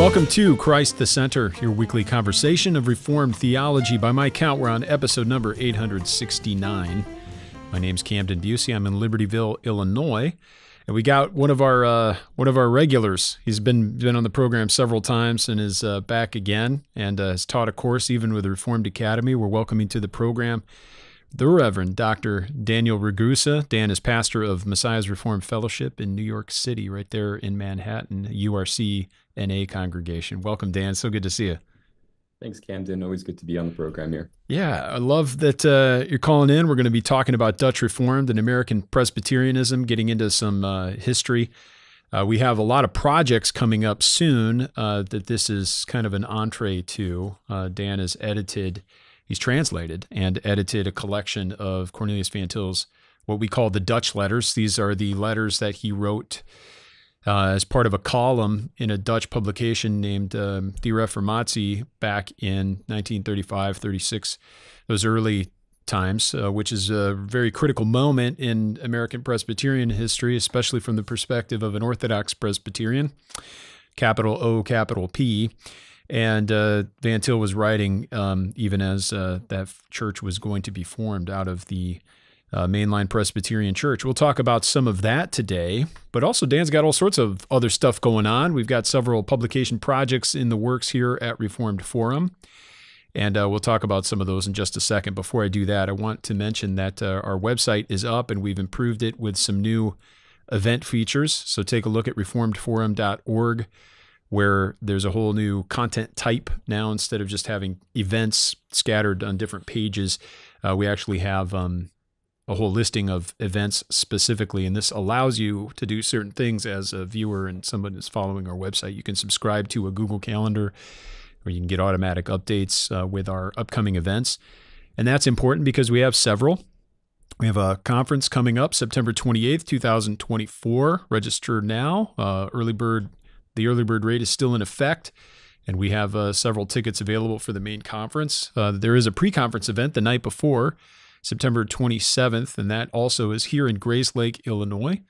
Welcome to Christ the Center, your weekly conversation of Reformed theology. By my count, we're on episode number 869. My name's Camden Bucey. I'm in Libertyville, Illinois, and we got one of our regulars. He's been on the program several times and is back again, and has taught a course even with the Reformed Academy. We're welcoming to the program the Reverend Dr. Daniel Ragusa. Dan is pastor of Messiah's Reformed Fellowship in New York City, right there in Manhattan, URC NA congregation. Welcome, Dan. So good to see you. Thanks, Camden. Always good to be on the program here. Yeah, I love that you're calling in. We're going to be talking about Dutch Reformed and American Presbyterianism, getting into some history. We have a lot of projects coming up soon that this is kind of an entree to. Dan has he's translated and edited a collection of Cornelius Van Til's, what we call the Dutch letters. These are the letters that he wrote as part of a column in a Dutch publication named Die Reformatie back in 1935-36, those early times, which is a very critical moment in American Presbyterian history, especially from the perspective of an Orthodox Presbyterian, capital O, capital P. And Van Til was writing even as that church was going to be formed out of the mainline Presbyterian Church. We'll talk about some of that today, but also Dan's got all sorts of other stuff going on. We've got several publication projects in the works here at Reformed Forum, and we'll talk about some of those in just a second. Before I do that, I want to mention that our website is up, and we've improved it with some new event features. So take a look at reformedforum.org, where there's a whole new content type now. Instead of just having events scattered on different pages, we actually have a whole listing of events specifically, and this allows you to do certain things as a viewer and someone that's following our website. You can subscribe to a Google Calendar, or you can get automatic updates with our upcoming events. And that's important because we have several. We have a conference coming up September 28th, 2024. Register now. The early bird rate is still in effect, and we have several tickets available for the main conference. There is a pre-conference event the night before, September 27th, and that also is here in Grayslake, Illinois,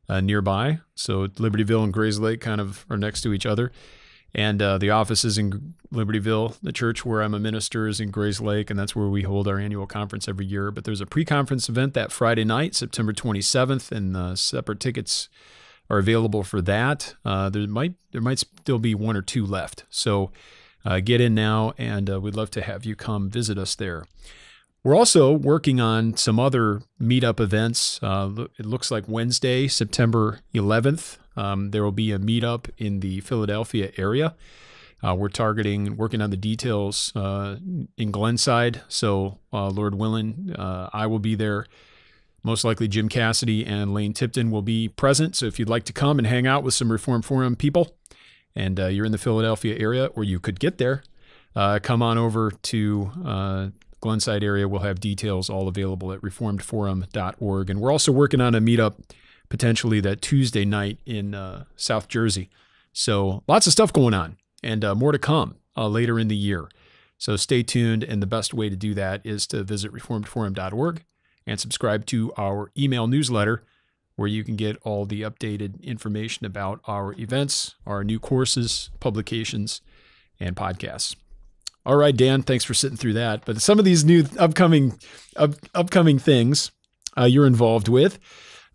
nearby. So Libertyville and Grayslake kind of are next to each other. And the office is in Libertyville. The church where I'm a minister is in Grayslake, and that's where we hold our annual conference every year. But there's a pre-conference event that Friday night, September 27th, and separate tickets are available for that. There might still be one or two left. So get in now, and we'd love to have you come visit us there. We're also working on some other meetup events. It looks like Wednesday, September 11th, there will be a meetup in the Philadelphia area. We're working on the details in Glenside. So Lord willing, I will be there. Most likely Jim Cassidy and Lane Tipton will be present. So if you'd like to come and hang out with some Reformed Forum people, and you're in the Philadelphia area, or you could get there, come on over to Glenside area. We'll have details all available at reformedforum.org. And we're also working on a meetup potentially that Tuesday night in South Jersey. So lots of stuff going on, and more to come later in the year. So stay tuned, and the best way to do that is to visit reformedforum.org and subscribe to our email newsletter, where you can get all the updated information about our events, our new courses, publications, and podcasts. All right, Dan, thanks for sitting through that. But some of these new upcoming things you're involved with,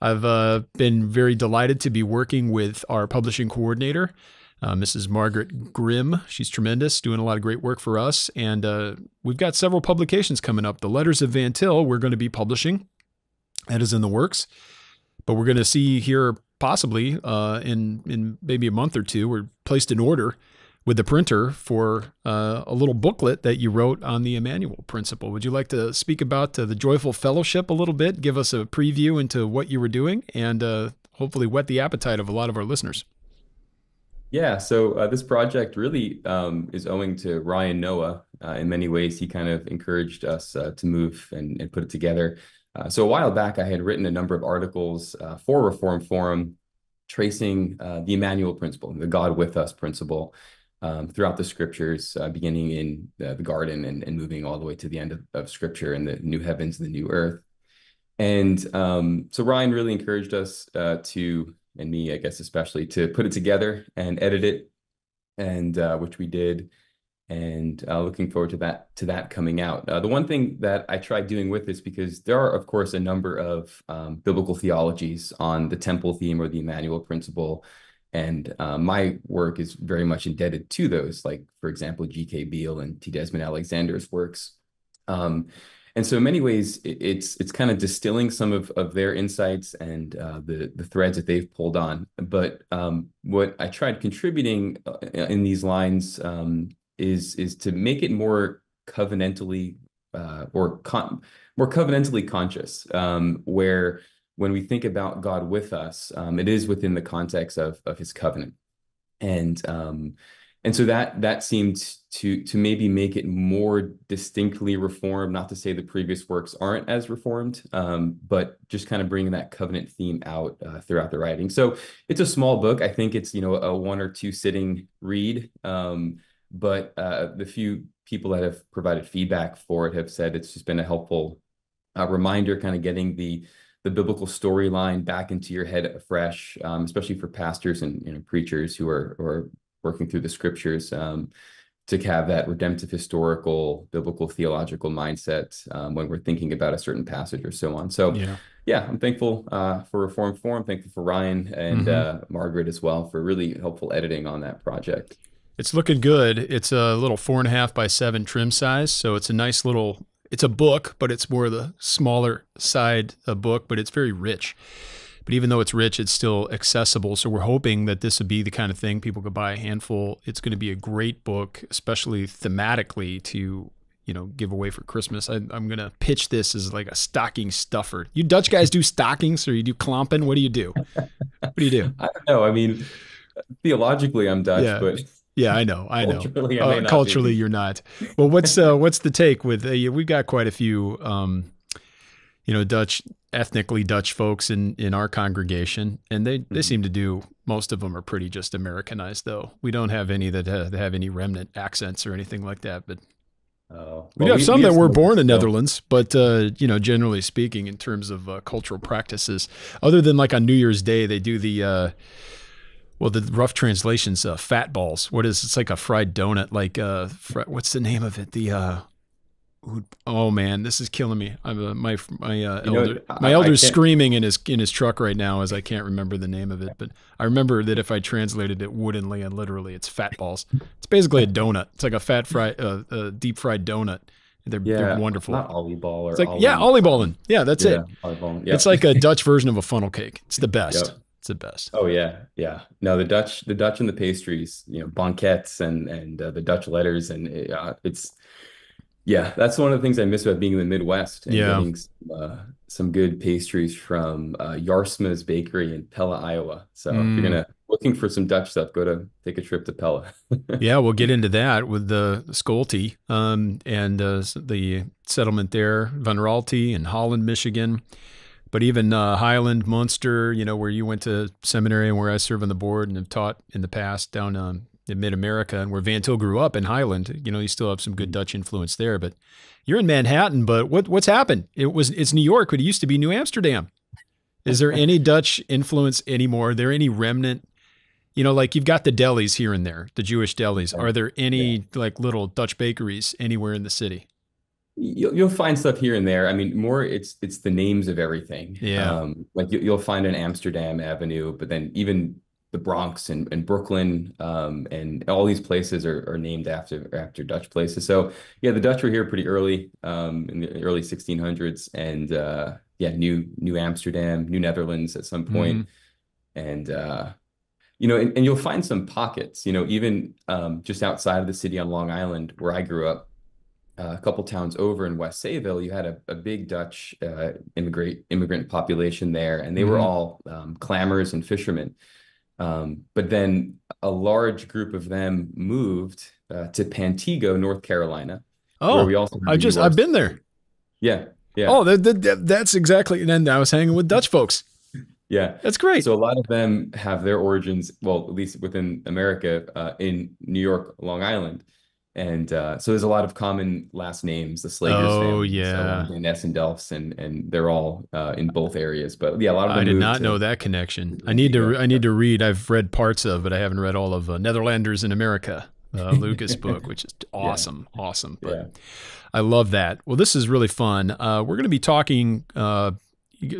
I've been very delighted to be working with our publishing coordinator, Mrs. Margaret Grimm. She's tremendous, doing a lot of great work for us. And we've got several publications coming up. The Letters of Van Til we're going to be publishing. That is in the works. But we're going to see here possibly in maybe a month or two, we're placed in order with the printer for a little booklet that you wrote on the Emmanuel principle. Would you like to speak about the Joyful Fellowship a little bit, give us a preview into what you were doing, and hopefully whet the appetite of a lot of our listeners? Yeah, so this project really is owing to Ryan Noah. In many ways, he kind of encouraged us to move and put it together. So a while back, I had written a number of articles for Reformed Forum tracing the Emmanuel principle, the God with us principle, throughout the scriptures, beginning in the garden and moving all the way to the end of scripture and the new heavens and the new earth. And so Ryan really encouraged us to, and me, I guess, especially, to put it together and edit it and which we did, and looking forward to that coming out. The one thing that I tried doing with this, because there are, of course, a number of biblical theologies on the temple theme or the Emmanuel principle, and my work is very much indebted to those, like, for example, G.K. Beale and T. Desmond Alexander's works. And so in many ways, it's kind of distilling some of their insights and the threads that they've pulled on. But what I tried contributing in these lines is to make it more covenantally more covenantally conscious, where when we think about God with us, it is within the context of his covenant. And so that seemed to maybe make it more distinctly reformed, not to say the previous works aren't as reformed, but just kind of bringing that covenant theme out throughout the writing. So it's a small book. I think it's, a 1 or 2 sitting read. But the few people that have provided feedback for it have said it's just been a helpful reminder, kind of getting the biblical storyline back into your head afresh, especially for pastors and preachers who are working through the scriptures, to have that redemptive, historical, biblical, theological mindset when we're thinking about a certain passage or so on. So yeah, I'm thankful for Reformed Forum, thankful for Ryan and Margaret as well for really helpful editing on that project. It's looking good. It's a little 4.5 by 7 trim size, so it's a nice little, it's a book, but it's more the smaller side of book, but it's very rich. But even though it's rich, it's still accessible. So we're hoping that this would be the kind of thing people could buy a handful. It's going to be a great book, especially thematically, to give away for Christmas. I'm going to pitch this as like a stocking stuffer. You Dutch guys do stockings, or you do klompen? What do you do? What do you do? I don't know. I mean, theologically, I'm Dutch, but yeah, I know. Culturally, culturally you're not. Well, what's the take with we've got quite a few ethnically Dutch folks in our congregation, and they seem to do, most of them are pretty just Americanized, though. We don't have any that have any remnant accents or anything like that, but we have some that were born in Netherlands, but generally speaking, in terms of cultural practices, other than like on New Year's Day, they do the rough translation's fat balls. It's like a fried donut, like what's the name of it? Oh man, this is killing me. My elder's screaming in his truck right now as I can't remember the name of it. But I remember that if I translated it woodenly and literally, it's fat balls. It's basically a donut. It's like a deep fried donut. They're wonderful. Not oliebollen. It's like oliebollen. Yeah, that's it. Yep. It's like a Dutch version of a funnel cake. It's the best. Yep. It's the best. Oh yeah. No, the Dutch and the pastries, banquets and the Dutch letters, and it's. Yeah, that's one of the things I miss about being in the Midwest and getting some good pastries from Jarsma's Bakery in Pella, Iowa. So if you're looking for some Dutch stuff, take a trip to Pella. Yeah, we'll get into that with the Scholte and the settlement there, Van Raalte in Holland, Michigan. But even Highland, Munster, where you went to seminary and where I serve on the board and have taught in the past down in Mid-America, and where Van Til grew up in Highland, you still have some good Dutch influence there. But you're in Manhattan, but what's happened? It's New York, but it used to be New Amsterdam. Is there any Dutch influence anymore? Are there any remnant? Like you've got the delis here and there, the Jewish delis. Are there any like little Dutch bakeries anywhere in the city? You'll find stuff here and there. I mean, more it's the names of everything. Yeah. Like you'll find an Amsterdam Avenue, but then even the Bronx and Brooklyn and all these places are named after Dutch places. So yeah, the Dutch were here pretty early in the early 1600s, and New Amsterdam, New Netherlands at some point. And and you'll find some pockets, even just outside of the city on Long Island where I grew up. A couple towns over in West Sayville, you had a big Dutch immigrant population there, and they were all clammers and fishermen. But then a large group of them moved to Pantego, North Carolina. Oh, where we also I've been there. Yeah. Oh, that's exactly. And then I was hanging with Dutch folks. Yeah, that's great. So a lot of them have their origins, well, at least within America, in New York, Long Island. And so there's a lot of common last names, the Slagers Oh, family, and so on, yeah. Van Ness and Delfts, and they're all in both areas. But yeah, a lot of I them did moved not know to that connection. Antigua. I need to read. I've read parts of, but I haven't read all of Netherlanders in America, Lucas book, which is Yeah, awesome, awesome. But yeah. I love that. Well, this is really fun. We're going to be talking,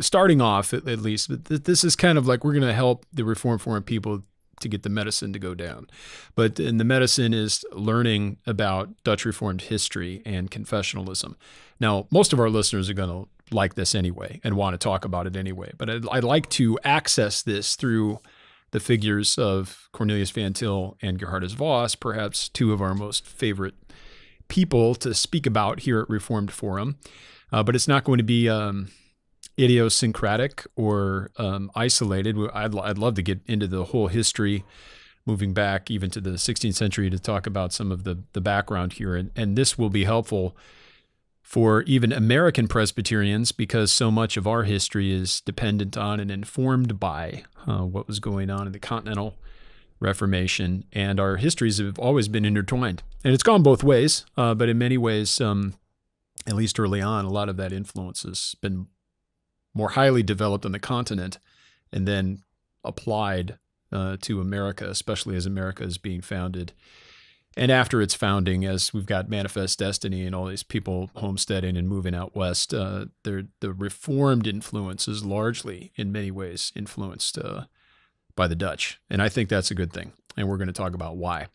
starting off at least. But this is kind of like we're going to help the Reformed Forum people to get the medicine to go down. But and the medicine is learning about Dutch Reformed history and confessionalism. Now, most of our listeners are going to like this anyway and want to talk about it anyway. But I'd like to access this through the figures of Cornelius Van Til and Gerhardus Voss, perhaps two of our most favorite people to speak about here at Reformed Forum. But it's not going to be idiosyncratic or isolated. I'd love to get into the whole history, moving back even to the 16th century to talk about some of the background here. And this will be helpful for even American Presbyterians because so much of our history is dependent on and informed by what was going on in the Continental Reformation. And our histories have always been intertwined. And it's gone both ways, but in many ways, at least early on, a lot of that influence has been more highly developed on the continent and then applied to America, especially as America is being founded. And after its founding, as we've got Manifest Destiny and all these people homesteading and moving out west, the Reformed influence is largely, in many ways, influenced by the Dutch. And I think that's a good thing. And we're going to talk about why.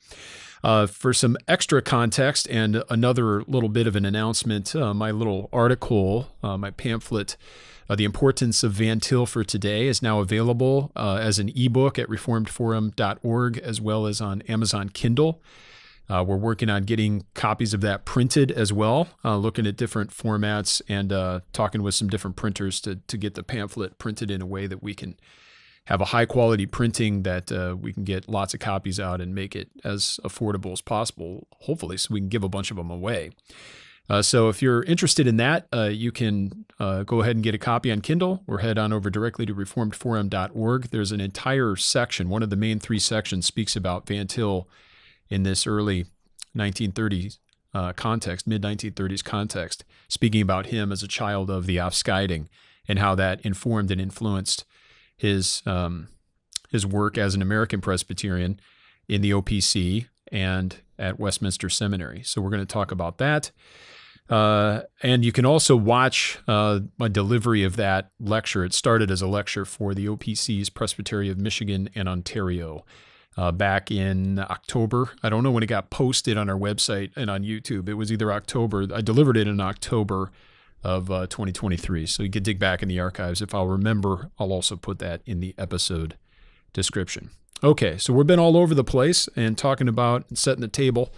For some extra context and another little bit of an announcement, my little article, my pamphlet, The Importance of Van Til for Today is now available as an ebook at reformedforum.org as well as on Amazon Kindle. We're working on getting copies of that printed as well, looking at different formats and talking with some different printers to get the pamphlet printed in a way that we can have a high quality printing that we can get lots of copies out and make it as affordable as possible, hopefully, so we can give a bunch of them away. So if you're interested in that, you can go ahead and get a copy on Kindle or head on over directly to reformedforum.org. There's an entire section. One of the main three sections speaks about Van Til in this early 1930s context, mid-1930s context, speaking about him as a child of the Afscheiding and how that informed and influenced his work as an American Presbyterian in the OPC and at Westminster Seminary. So we're going to talk about that. And you can also watch my delivery of that lecture. It started as a lecture for the OPC's Presbytery of Michigan and Ontario back in October. I don't know when it got posted on our website and on YouTube. It was either October. I delivered it in October of 2023. So you can dig back in the archives. If I'll remember, I'll also put that in the episode description. Okay, so we've been all over the place and talking about and setting the table.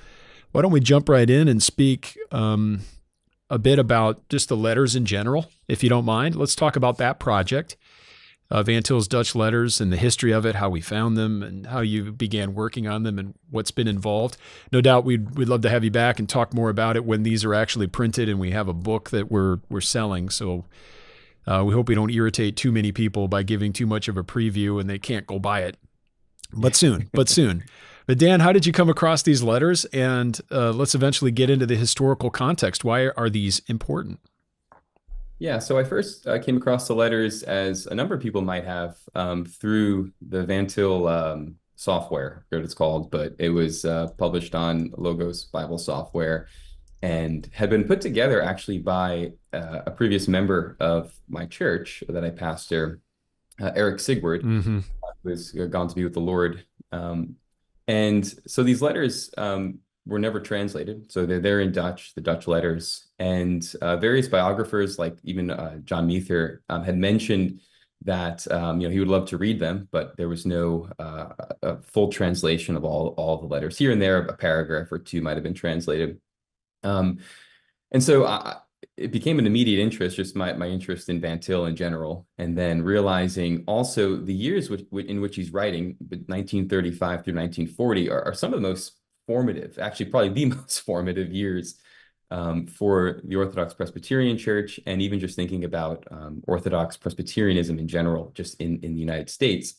Why don't we jump right in and speak a bit about just the letters in general, if you don't mind. Let's talk about that project, Van Til's Dutch letters and the history of it, how we found them and how you began working on them and what's been involved. No doubt we'd love to have you back and talk more about it when these are actually printed and we have a book that we're selling. So we hope we don't irritate too many people by giving too much of a preview and they can't go buy it. But soon, but soon. But Dan, how did you come across these letters? And let's eventually get into the historical context. Why are these important? Yeah, so I first came across the letters, as a number of people might have, through the Van Til software, I forget what it's called, but it was published on Logos Bible software and had been put together actually by a previous member of my church that I pastor, Eric Sigward, who has gone to be with the Lord. And so these letters were never translated. So they're there in Dutch, the Dutch letters. And various biographers, like even John Meether, had mentioned that he would love to read them, but there was no full translation of all the letters. Here and there, a paragraph or two might have been translated. And so it became an immediate interest, just my interest in Van Til in general, and then realizing also the years in which he's writing, 1935 through 1940, are some of the most formative, actually probably the most formative years for the Orthodox Presbyterian Church, and even just thinking about Orthodox Presbyterianism in general, just in the United States.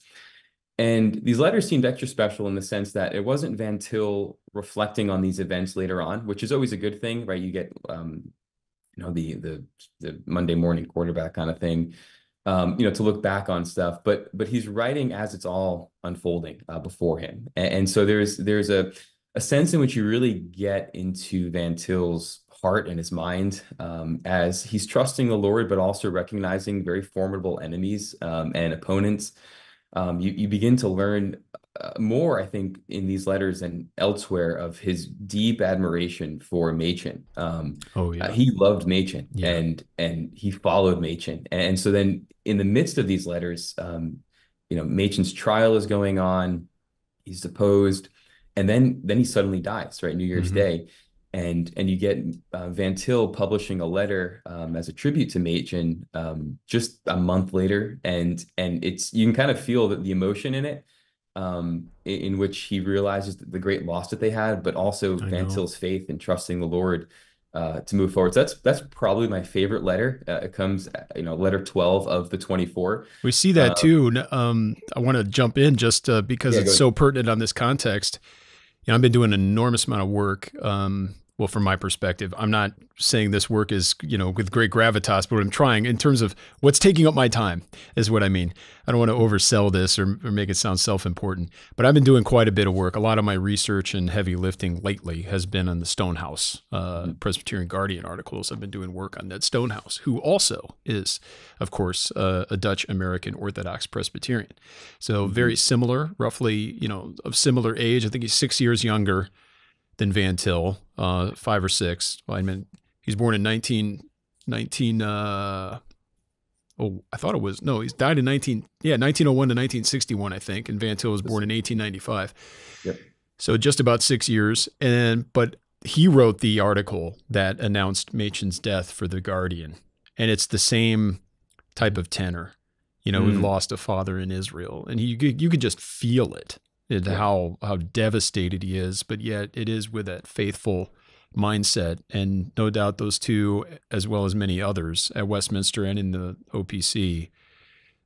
And these letters seemed extra special in the sense that it wasn't Van Til reflecting on these events later on, which is always a good thing, right? You get, the Monday morning quarterback kind of thing, to look back on stuff. But he's writing as it's all unfolding before him, and so there's a sense in which you really get into Van Til's heart and his mind as he's trusting the Lord, but also recognizing very formidable enemies and opponents. You begin to learn more, I think, in these letters and elsewhere of his deep admiration for Machen. Oh yeah. He loved Machen, Yeah. and he followed Machen. And so then in the midst of these letters, Machen's trial is going on, he's deposed, and then he suddenly dies, right? New Year's Hmm. Day. And you get Van Til publishing a letter as a tribute to Machen just a month later, and you can kind of feel that the emotion in it, in which he realizes the great loss that they had, but also I Van know. Til's faith and trusting the Lord to move forward. So that's probably my favorite letter. It comes, letter 12 of the 24. We see that too. I want to jump in just because Yeah, it's go so ahead. pertinent on this context. I've been doing an enormous amount of work. Well, from my perspective, I'm not saying this work is, with great gravitas, but what I'm trying in terms of what's taking up my time is what I mean. I don't want to oversell this or make it sound self-important, but I've been doing quite a bit of work. A lot of my research and heavy lifting lately has been on the Stonehouse Presbyterian Guardian articles. I've been doing work on Ned Stonehouse, who also is, of course, a Dutch American Orthodox Presbyterian. So Mhm. very similar, roughly, of similar age. I think he's 6 years younger than Van Til, 5 or 6. Well, I mean, he's born in 1919. I thought it was, no, he's died in 1901 to 1961, I think. And Van Til was born in 1895. Yep. So just about 6 years. But he wrote the article that announced Machen's death for The Guardian. And it's the same type of tenor. We've Mm, lost a father in Israel. And you could just feel it. yeah. How devastated he is, but yet it is with that faithful mindset. And no doubt those two, as well as many others at Westminster and in the OPC,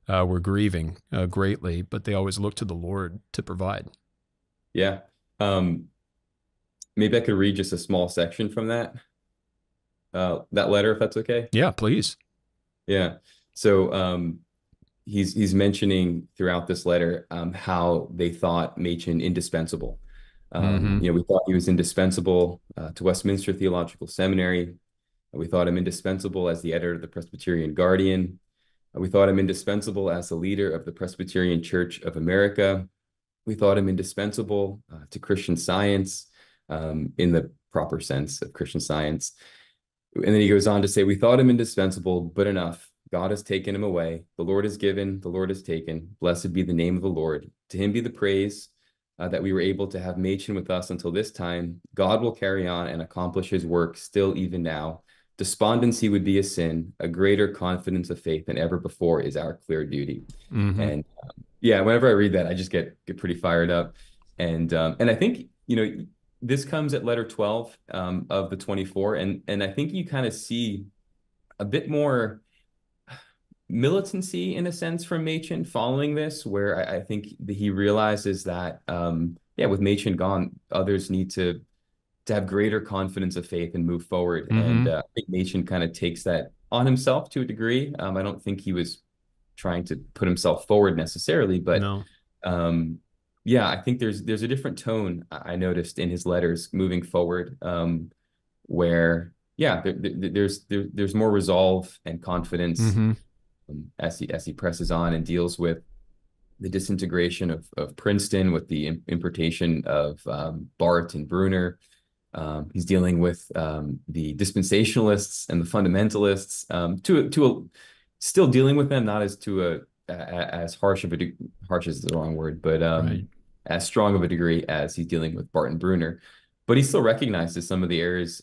were grieving greatly, but they always look to the Lord to provide. Yeah. Um, Maybe I could read just a small section from that letter, if that's okay. Yeah, please. Yeah. So he's mentioning throughout this letter how they thought Machen indispensable. Mm-hmm. We thought he was indispensable to Westminster Theological Seminary. We thought him indispensable as the editor of the Presbyterian Guardian. We thought him indispensable as the leader of the Presbyterian Church of America. We thought him indispensable to Christian Science in the proper sense of Christian Science. And then he goes on to say, we thought him indispensable, but enough. God has taken him away. The Lord has given, the Lord has taken. Blessed be the name of the Lord. To him be the praise that we were able to have Machen with us until this time. God will carry on and accomplish his work still even now. Despondency would be a sin. A greater confidence of faith than ever before is our clear duty. Mm-hmm. And yeah, whenever I read that, I just get pretty fired up. And I think, this comes at letter 12 of the 24. And I think you kind of see a bit more militancy in a sense from Machen following this, where I think that he realizes that, with Machen gone, others need to have greater confidence of faith and move forward. And Mm-hmm. I think Machen kind of takes that on himself to a degree. I don't think he was trying to put himself forward necessarily, but No. I think there's a different tone I noticed in his letters moving forward, where there's more resolve and confidence Mm-hmm. as he presses on and deals with the disintegration of Princeton, with the importation of Barth and Bruner. He's dealing with the dispensationalists and the fundamentalists, still dealing with them, not as harsh is the wrong word, but Right. as strong of a degree as he's dealing with Barth and Bruner. But he still recognizes some of the errors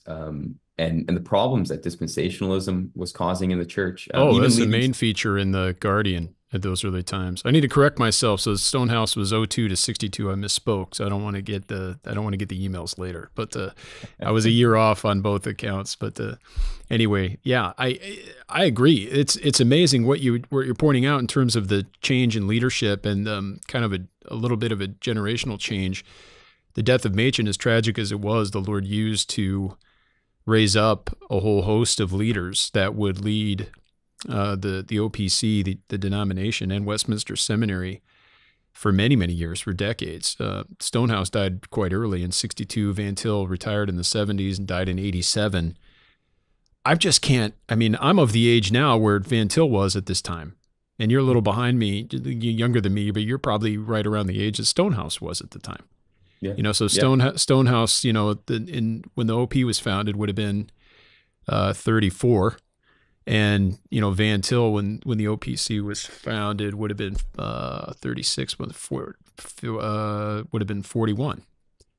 and the problems that dispensationalism was causing in the church, Oh, even that's the leading. main feature in the Guardian. at those early times. I need to correct myself. So Stonehouse was 02 to 62. I misspoke. So I don't want to get the emails later. But I was a year off on both accounts. But anyway, yeah, I agree. It's amazing what you're pointing out in terms of the change in leadership and kind of a little bit of a generational change. The death of Machen, as tragic as it was, the Lord used to raise up a whole host of leaders that would lead the OPC, the denomination, and Westminster Seminary for many, many years, for decades. Stonehouse died quite early in 62. Van Til retired in the 70s and died in 87. I just can't, I mean, I'm of the age now where Van Til was at this time. And you're a little behind me, you're younger than me, but you're probably right around the age that Stonehouse was at the time. Yeah. You know, so Stonehouse, you know, when the OP was founded would have been 34. And, you know, Van Til, when the OPC was founded, would have been 36, would have been 41.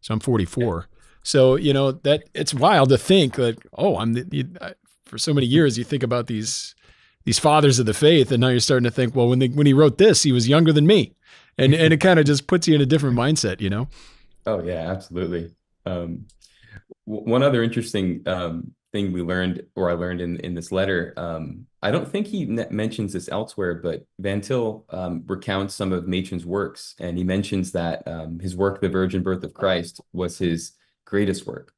So I'm 44. Yeah. So, you know, that it's wild to think that, oh, for so many years, you think about these fathers of the faith, and now you're starting to think, well, when he wrote this, he was younger than me. And it kind of just puts you in a different mindset, you know? Oh, yeah, absolutely. One other interesting thing we learned, or I learned in this letter, I don't think he mentions this elsewhere, but Van Til recounts some of Machen's works, and he mentions that his work, The Virgin Birth of Christ, was his greatest work,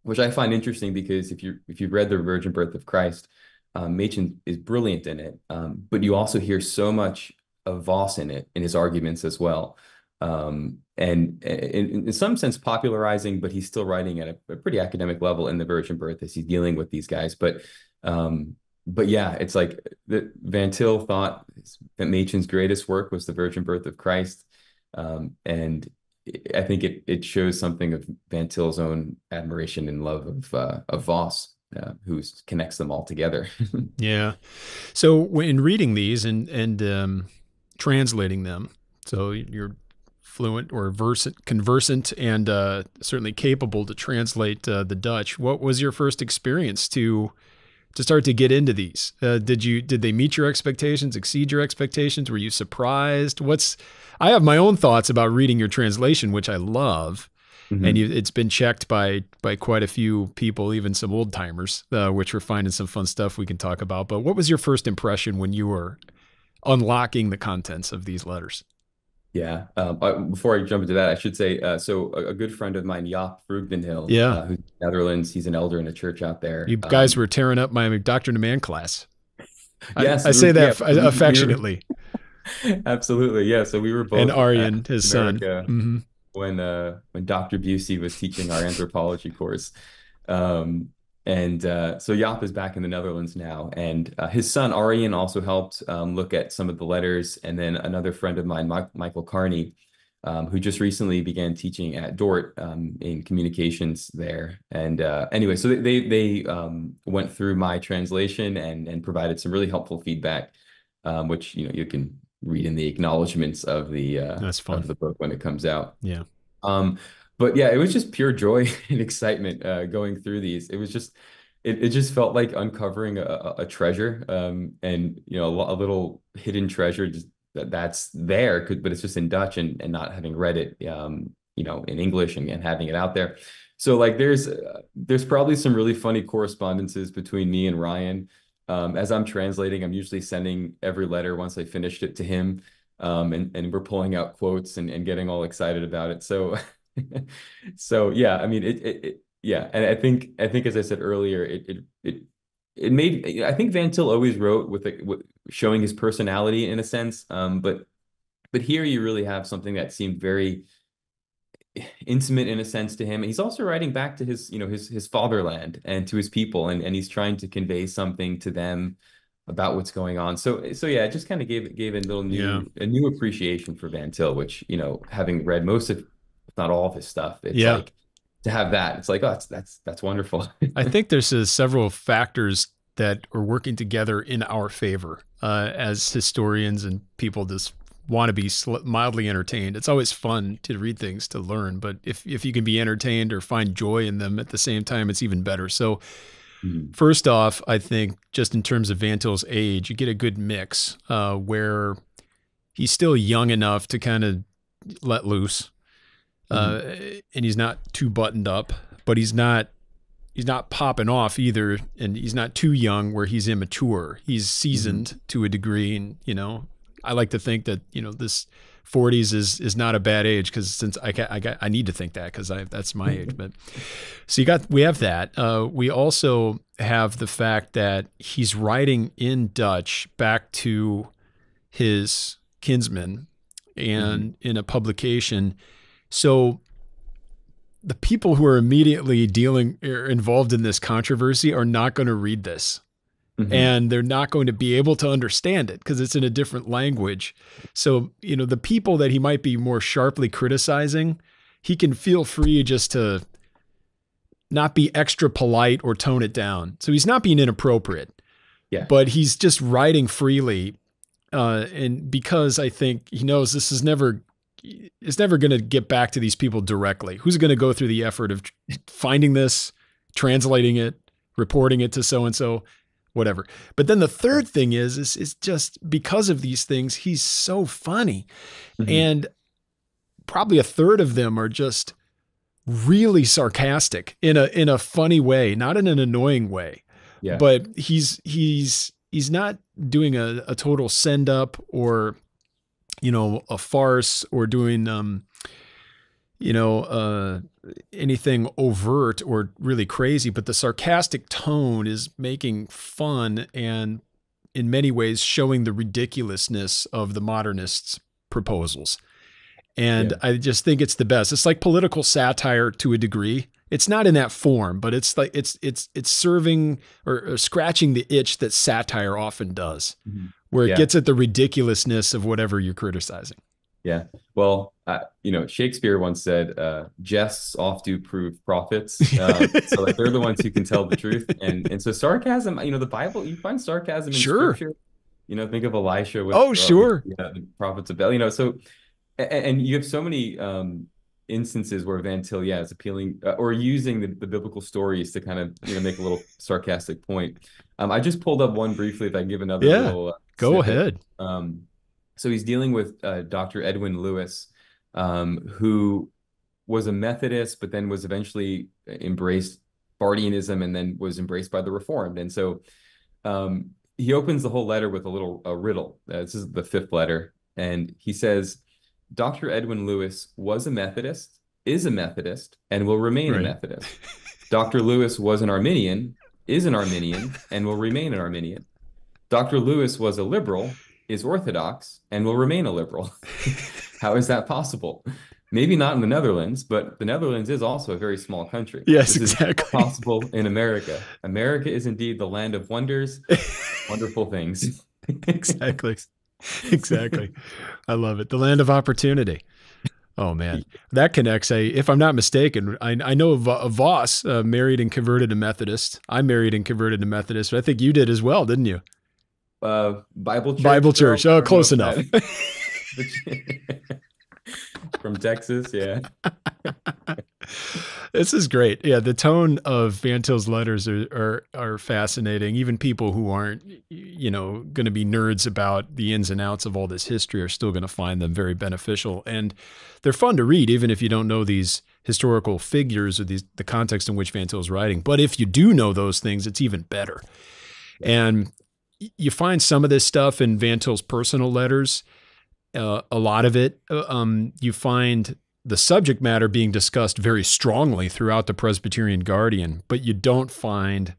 which I find interesting because if you've read The Virgin Birth of Christ, Machen is brilliant in it, but you also hear so much of Voss in it, in his arguments as well. And in some sense popularizing, but he's still writing at a pretty academic level in The Virgin Birth as he's dealing with these guys. But yeah, it's like Van Til thought that Machen's greatest work was The Virgin Birth of Christ. And I think it shows something of Van Til's own admiration and love of Voss, who connects them all together. Yeah. So in reading these and translating them, so you're fluent or conversant and certainly capable to translate the Dutch. What was your first experience to start to get into these? Did they meet your expectations, exceed your expectations? Were you surprised? I have my own thoughts about reading your translation, which I love. Mm-hmm. And it's been checked by quite a few people, even some old timers, which we're finding some fun stuff we can talk about. But what was your first impression when you were unlocking the contents of these letters? Yeah. Before I jump into that, I should say, so a good friend of mine, Jaap Vreugdenhil, who's in the Netherlands, he's an elder in a church out there. You guys were tearing up my Doctrine of Man class. Yes, I say that affectionately. Absolutely. Yeah. So we were both. And Arjen, his son. Mm-hmm. When Dr. Busey was teaching our anthropology course. So Jaap is back in the Netherlands now, and his son Arjen also helped look at some of the letters, and then another friend of mine, Michael Carney, who just recently began teaching at Dort in communications there. And anyway, so they went through my translation and provided some really helpful feedback, which you can read in the acknowledgments of the of the book when it comes out. Yeah. But yeah, it was just pure joy and excitement going through these. It was just, it just felt like uncovering a treasure, and a little hidden treasure just that's there, but it's just in Dutch and not having read it, in English and having it out there. So like there's probably some really funny correspondences between me and Ryan. As I'm translating, I'm usually sending every letter once I finished it to him, and we're pulling out quotes and getting all excited about it. So yeah, I mean yeah, and I think as I said earlier, it made, I think Van Til always wrote with showing his personality in a sense, but here you really have something that seemed very intimate in a sense to him. He's also writing back to his fatherland and to his people, and he's trying to convey something to them about what's going on. So yeah, it just kind of gave a little new appreciation for Van Til, which having read most of, if not all of his stuff, it's like to have that, it's like, oh, that's wonderful. I think there's several factors that are working together in our favor as historians and people just want to be mildly entertained. It's always fun to read things to learn, but if you can be entertained or find joy in them at the same time, it's even better. So Mhm. First off, I think just in terms of Van Til's age, you get a good mix where he's still young enough to kind of let loose, Mhm. and he's not too buttoned up, but he's not popping off either, and he's not too young where he's immature. He's Mhm. seasoned to a degree, and I like to think that this 40s is not a bad age, because since I need to think that, because that's my age. But so we have that. We also have the fact that he's writing in Dutch back to his kinsman Mhm. and in a publication. So the people who are immediately involved in this controversy are not going to read this, Mhm. and they're not going to be able to understand it because it's in a different language. So, the people that he might be more sharply criticizing, he can feel free just to not be extra polite or tone it down. So he's not being inappropriate, Yeah. but he's just writing freely. And because I think he knows this is it's never going to get back to these people directly. Who's going to go through the effort of finding this, translating it, reporting it to so-and-so, whatever. But then the third thing is just because of these things, he's so funny. Mhm. And probably a third of them are just really sarcastic in a funny way, not in an annoying way. Yeah. But he's not doing a total send up or a farce or doing anything overt or really crazy, but the sarcastic tone is making fun and in many ways showing the ridiculousness of the modernists' proposals. And Yeah. I just think it's the best. It's like political satire to a degree. It's not in that form, but it's like it's serving or scratching the itch that satire often does, Mhm. where it Yeah. gets at the ridiculousness of whatever you're criticizing. Yeah. Well, Shakespeare once said, "Jests oft do prove prophets." So like they're the ones who can tell the truth, and so sarcasm. The Bible, you find sarcasm in Sure. Scripture. Think of Elisha Oh, sure. the prophets of Baal. So and you have so many instances where Van Til, is appealing or using the biblical stories to kind of make a little sarcastic point. I just pulled up one briefly. If I can give another Yeah. little Go snippet. ahead. So he's dealing with Dr. Edwin Lewis, who was a Methodist, but then was eventually embraced Bardianism and then was embraced by the Reformed. And so he opens the whole letter with a riddle. This is the fifth letter. And he says, Dr. Edwin Lewis was a Methodist, is a Methodist, and will remain a Right. Methodist. Dr. Lewis was an Arminian, is an Arminian, and will remain an Arminian. Dr. Lewis was a liberal, is Orthodox, and will remain a liberal. How is that possible? Maybe not in the Netherlands, but the Netherlands is also a very small country. Yes, This exactly. is possible in America. America is indeed the land of wonders, wonderful things. Exactly. Exactly. I love it. The land of opportunity. Oh man, that connects. If I'm not mistaken, I know of Voss married and converted to Methodist. I married and converted to Methodist, but I think you did as well, didn't you? Bible Church. Bible Church. Girl? Oh, close enough. From Texas, yeah. This is great. Yeah, the tone of Van Til's letters are fascinating. Even people who aren't, going to be nerds about the ins and outs of all this history are still going to find them very beneficial. And they're fun to read, even if you don't know these historical figures or the context in which Van Til is writing. But if you do know those things, it's even better. And you find some of this stuff in Van Til's personal letters. A lot of it, you find the subject matter being discussed very strongly throughout the Presbyterian Guardian, but you don't find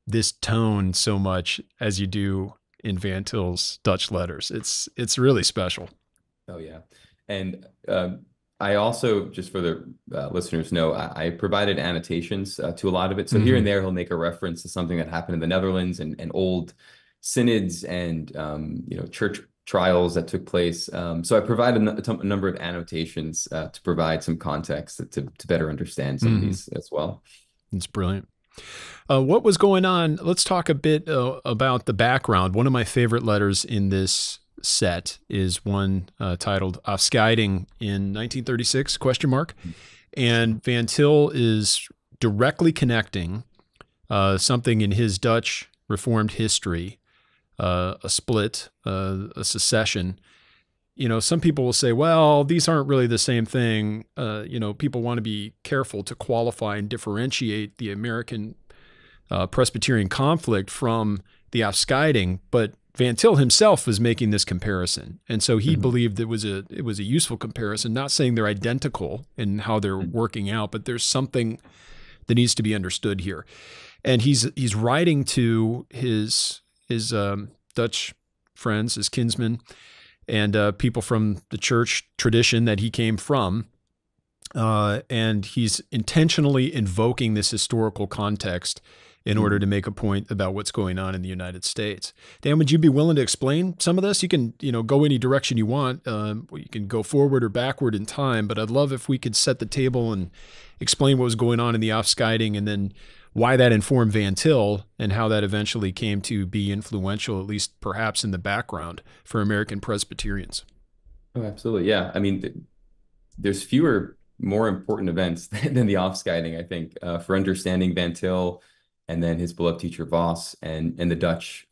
this tone so much as you do in Van Til's Dutch letters. It's really special. Oh yeah, and I also, just for the listeners know, I provided annotations to a lot of it. So here and there, he'll make a reference to something that happened in the Netherlands and old synods and church trials that took place. So I provided a number of annotations to provide some context to better understand some of these as well. It's brilliant. What was going on? Let's talk a bit about the background. One of my favorite letters in this set is one titled Afscheiding in 1936, ? And Van Til is directly connecting something in his Dutch Reformed history, a split, a secession. Some people will say, well, these aren't really the same thing. People want to be careful to qualify and differentiate the American Presbyterian conflict from the Afscheiding, but Van Til himself was making this comparison, and so he believed it was a useful comparison. Not saying they're identical in how they're working out, but there's something that needs to be understood here. And he's writing to his Dutch friends, his kinsmen, and people from the church tradition that he came from, and he's intentionally invoking this historical context in order to make a point about what's going on in the United States. Dan, would you be willing to explain some of this? You can, go any direction you want. You can go forward or backward in time, but I'd love if we could set the table and explain what was going on in the Afscheiding, and then why that informed Van Til and how that eventually came to be influential, at least perhaps in the background, for American Presbyterians. Oh, absolutely. Yeah. I mean, there's fewer, more important events than the Afscheiding, I think, for understanding Van Til and then his beloved teacher Vos and the Dutch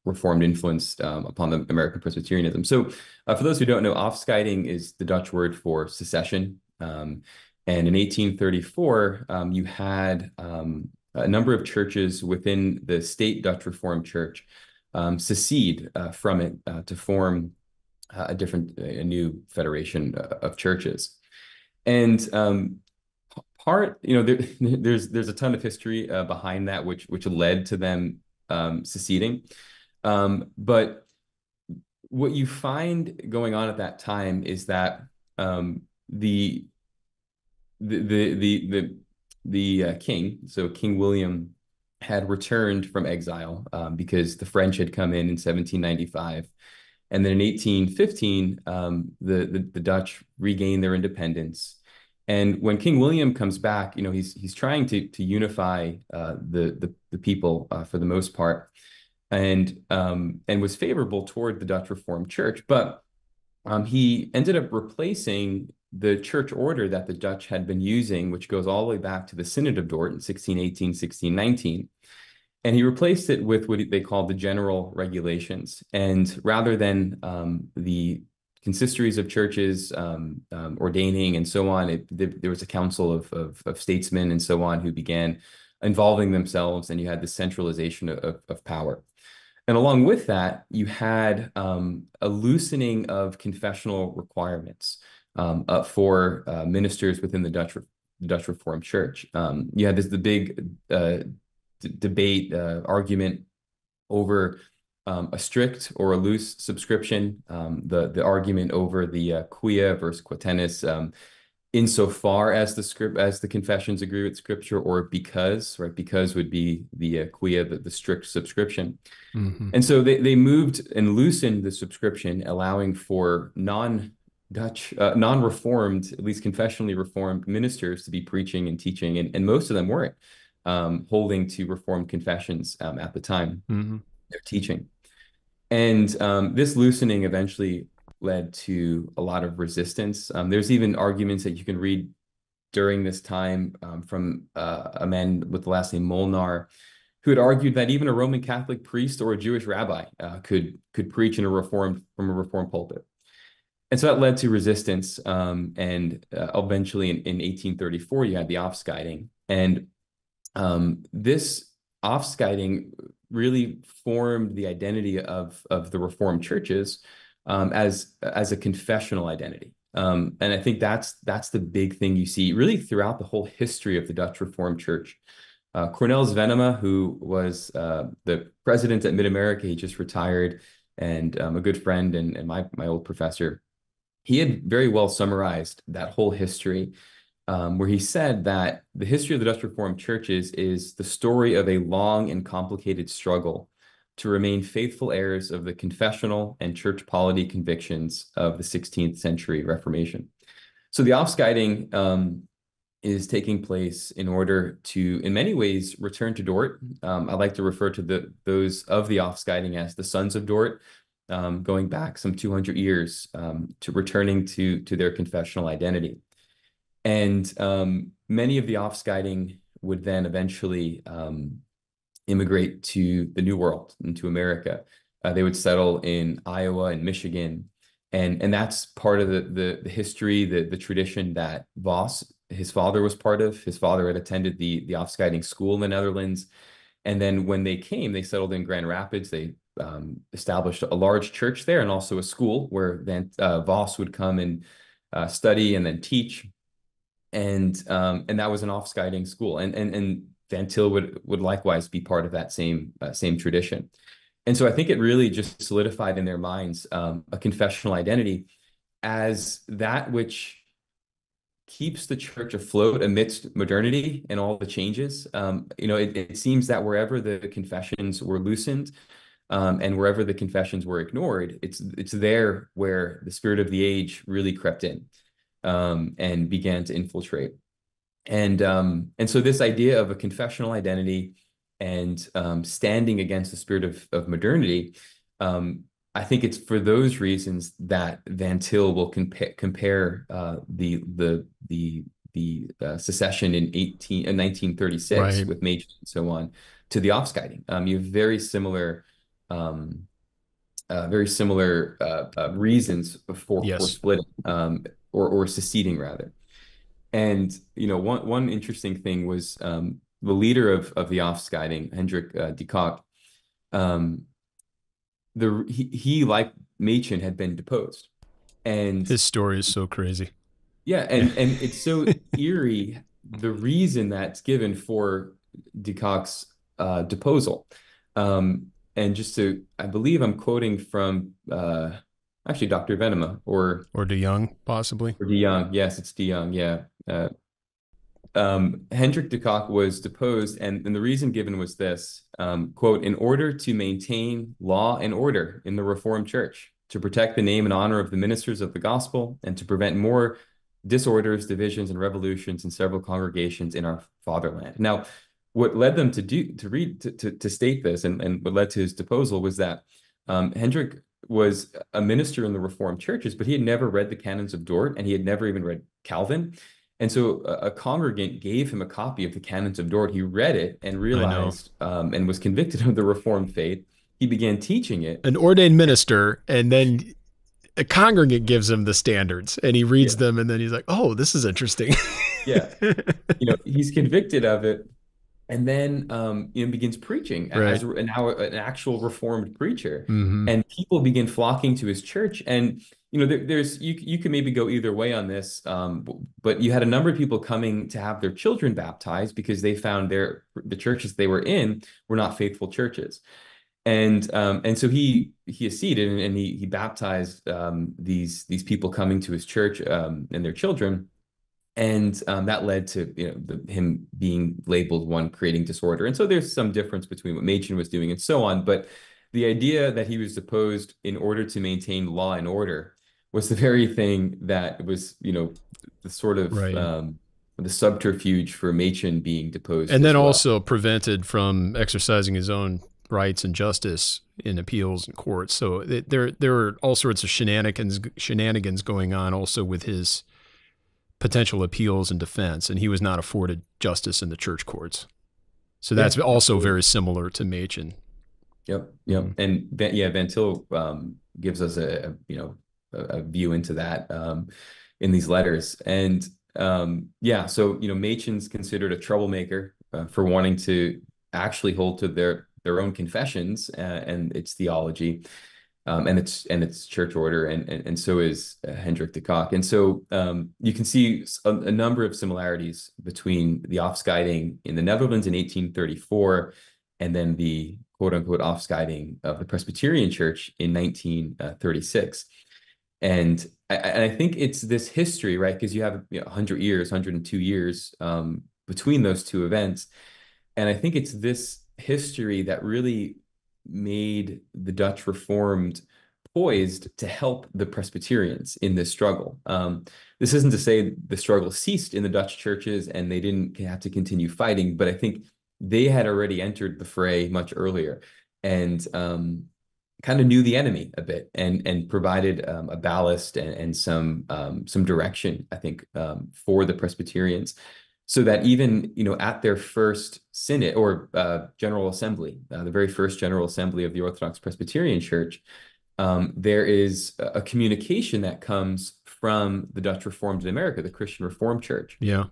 Reformed influence upon the American Presbyterianism. So for those who don't know, Afscheiding is the Dutch word for secession. And in 1834, you had a number of churches within the state Dutch Reformed Church secede from it to form a new federation of churches. And there's a ton of history behind that, which led to them seceding. But what you find going on at that time is that the king, so King William, had returned from exile because the French had come in 1795. And then in 1815, the Dutch regained their independence. And when King William comes back, he's trying to unify the people for the most part, and was favorable toward the Dutch Reformed Church. But he ended up replacing the church order that the Dutch had been using, which goes all the way back to the Synod of Dort in 1618, 1619. And he replaced it with what they called the general regulations. And rather than the consistories of churches ordaining and so on, there was a council of statesmen and so on who began involving themselves, and you had the centralization of power. And along with that, you had a loosening of confessional requirements for ministers within the Dutch Reformed Church. You had the big debate, argument over a strict or a loose subscription, the argument over the quia versus quatenus, insofar as the confessions agree with Scripture, or because would be the quia, the strict subscription. And so they moved and loosened the subscription, allowing for non-Dutch, non-Reformed, at least confessionally Reformed ministers to be preaching and teaching, and most of them weren't holding to Reformed confessions at the time they're teaching. And this loosening eventually led to a lot of resistance. There's even arguments that you can read during this time from a man with the last name Molnar, who had argued that even a Roman Catholic priest or a Jewish rabbi could preach from a Reformed pulpit. And so that led to resistance. And eventually in 1834, you had the Afscheiding. And this Afscheiding really formed the identity of the Reformed churches as a confessional identity. And I think that's the big thing you see really throughout the whole history of the Dutch Reformed Church. Cornelius Venema, who was the president at Mid-America, he just retired, and a good friend and my old professor, he had very well summarized that whole history, where he said that the history of the Dutch Reformed churches is the story of a long and complicated struggle to remain faithful heirs of the confessional and church polity convictions of the 16th century Reformation. So the Afscheiding is taking place in order to, in many ways, return to Dort. I like to refer to those of the Afscheiding as the sons of Dort, going back some 200 years to returning to their confessional identity. And many of the Afscheiding would then eventually immigrate to the New World, into America. They would settle in Iowa and Michigan. And that's part of the history, the tradition that Voss, his father, was part of. His father had attended the Afscheiding school in the Netherlands. And then when they came, they settled in Grand Rapids. They established a large church there and also a school where Voss would come and study and then teach. And that was an Afscheiding school. And Van Til would likewise be part of that same tradition. And so I think it really just solidified in their minds a confessional identity as that which keeps the church afloat amidst modernity and all the changes. It seems that wherever the confessions were loosened and wherever the confessions were ignored, it's there where the spirit of the age really crept in and began to infiltrate. And so this idea of a confessional identity and standing against the spirit of modernity, I think it's for those reasons that Van Til will compare the secession in 1936 Right. with Machen and so on to the Afscheiding. You have very similar reasons for Yes. splitting or seceding rather. And one interesting thing was the leader of the Afscheiding, Hendrik de Kock, he like Machen had been deposed, and His story is so crazy. yeah, and it's so eerie the reason that's given for de Kock's deposal. And just I believe I'm quoting from actually Dr. Venema or De Young, possibly. De Young. Yes, it's De Young. Yeah. Hendrik de Kock was deposed, and the reason given was this, quote, in order to maintain law and order in the Reformed Church, to protect the name and honor of the ministers of the gospel, and to prevent more disorders, divisions, and revolutions in several congregations in our fatherland. Now, what led them to state this, and what led to his deposal was that Hendrik was a minister in the Reformed churches, but he had never read the Canons of Dort, and he had never even read Calvin. And so a congregant gave him a copy of the Canons of Dort. He read it and realized and was convicted of the Reformed faith. He began teaching it. An ordained minister, and then a congregant gives him the standards, and he reads them, and then he's like, "Oh, this is interesting." Yeah, he's convicted of it, and then begins preaching as now an actual Reformed preacher, and people begin flocking to his church. And there's you can maybe go either way on this, but you had a number of people coming to have their children baptized because they found the churches they were in were not faithful churches, and so he acceded and he baptized these people coming to his church and their children. And that led to him being labeled one creating disorder. And so there's some difference between what Machen was doing and so on. But the idea that he was deposed in order to maintain law and order was the very thing that was, the sort of the subterfuge for Machen being deposed. And then also prevented from exercising his own rights and justice in appeals and courts. So there were all sorts of shenanigans going on also with his potential appeals and defense, and he was not afforded justice in the church courts. So that's also very similar to Machen. Yep. And Van Til gives us a view into that in these letters. And so Machen's considered a troublemaker for wanting to actually hold to their own confessions and its theology. And its church order, and so is Hendrik de Kock. And so you can see a number of similarities between the Afscheiding in the Netherlands in 1834 and then the quote-unquote Afscheiding of the Presbyterian Church in 1936. And I think it's this history, right? Because you have 100 years, 102 years between those two events. And I think it's this history that really made the Dutch Reformed poised to help the Presbyterians in this struggle. This isn't to say the struggle ceased in the Dutch churches and they didn't have to continue fighting, but I think they had already entered the fray much earlier and kind of knew the enemy a bit and provided a ballast and some direction, I think, for the Presbyterians. so that even, at their first synod or General Assembly, the very first General Assembly of the Orthodox Presbyterian Church, there is a communication that comes from the Dutch Reformed in America, the Christian Reformed Church. Yeah.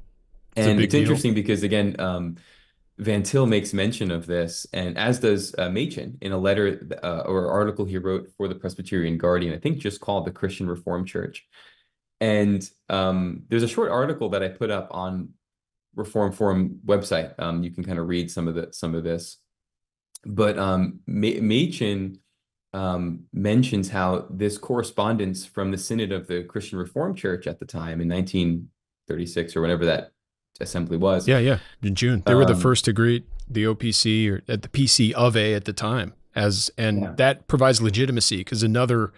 And it's interesting because, again, Van Til makes mention of this, and as does Machen in a letter or article he wrote for the Presbyterian Guardian, I think just called the Christian Reformed Church. And there's a short article that I put up on Reform Forum website. You can kind of read some of this. But Machen mentions how this correspondence from the Synod of the Christian Reformed Church at the time in 1936 or whenever that assembly was. Yeah, in June. They were the first to greet the OPC or at the PC of A at the time, that provides legitimacy, because another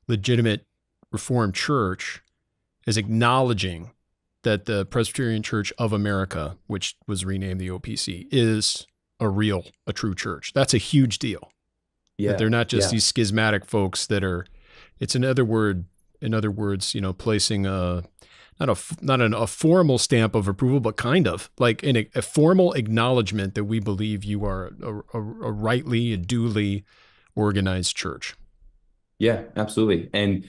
legitimate Reformed church is acknowledging that the Presbyterian Church of America, which was renamed the OPC, is a true church. That's a huge deal. Yeah, that they're not just these schismatic folks that are. It's in other words, placing not a formal stamp of approval, but kind of like a formal acknowledgement that we believe you are a rightly, a duly organized church. Yeah, absolutely. And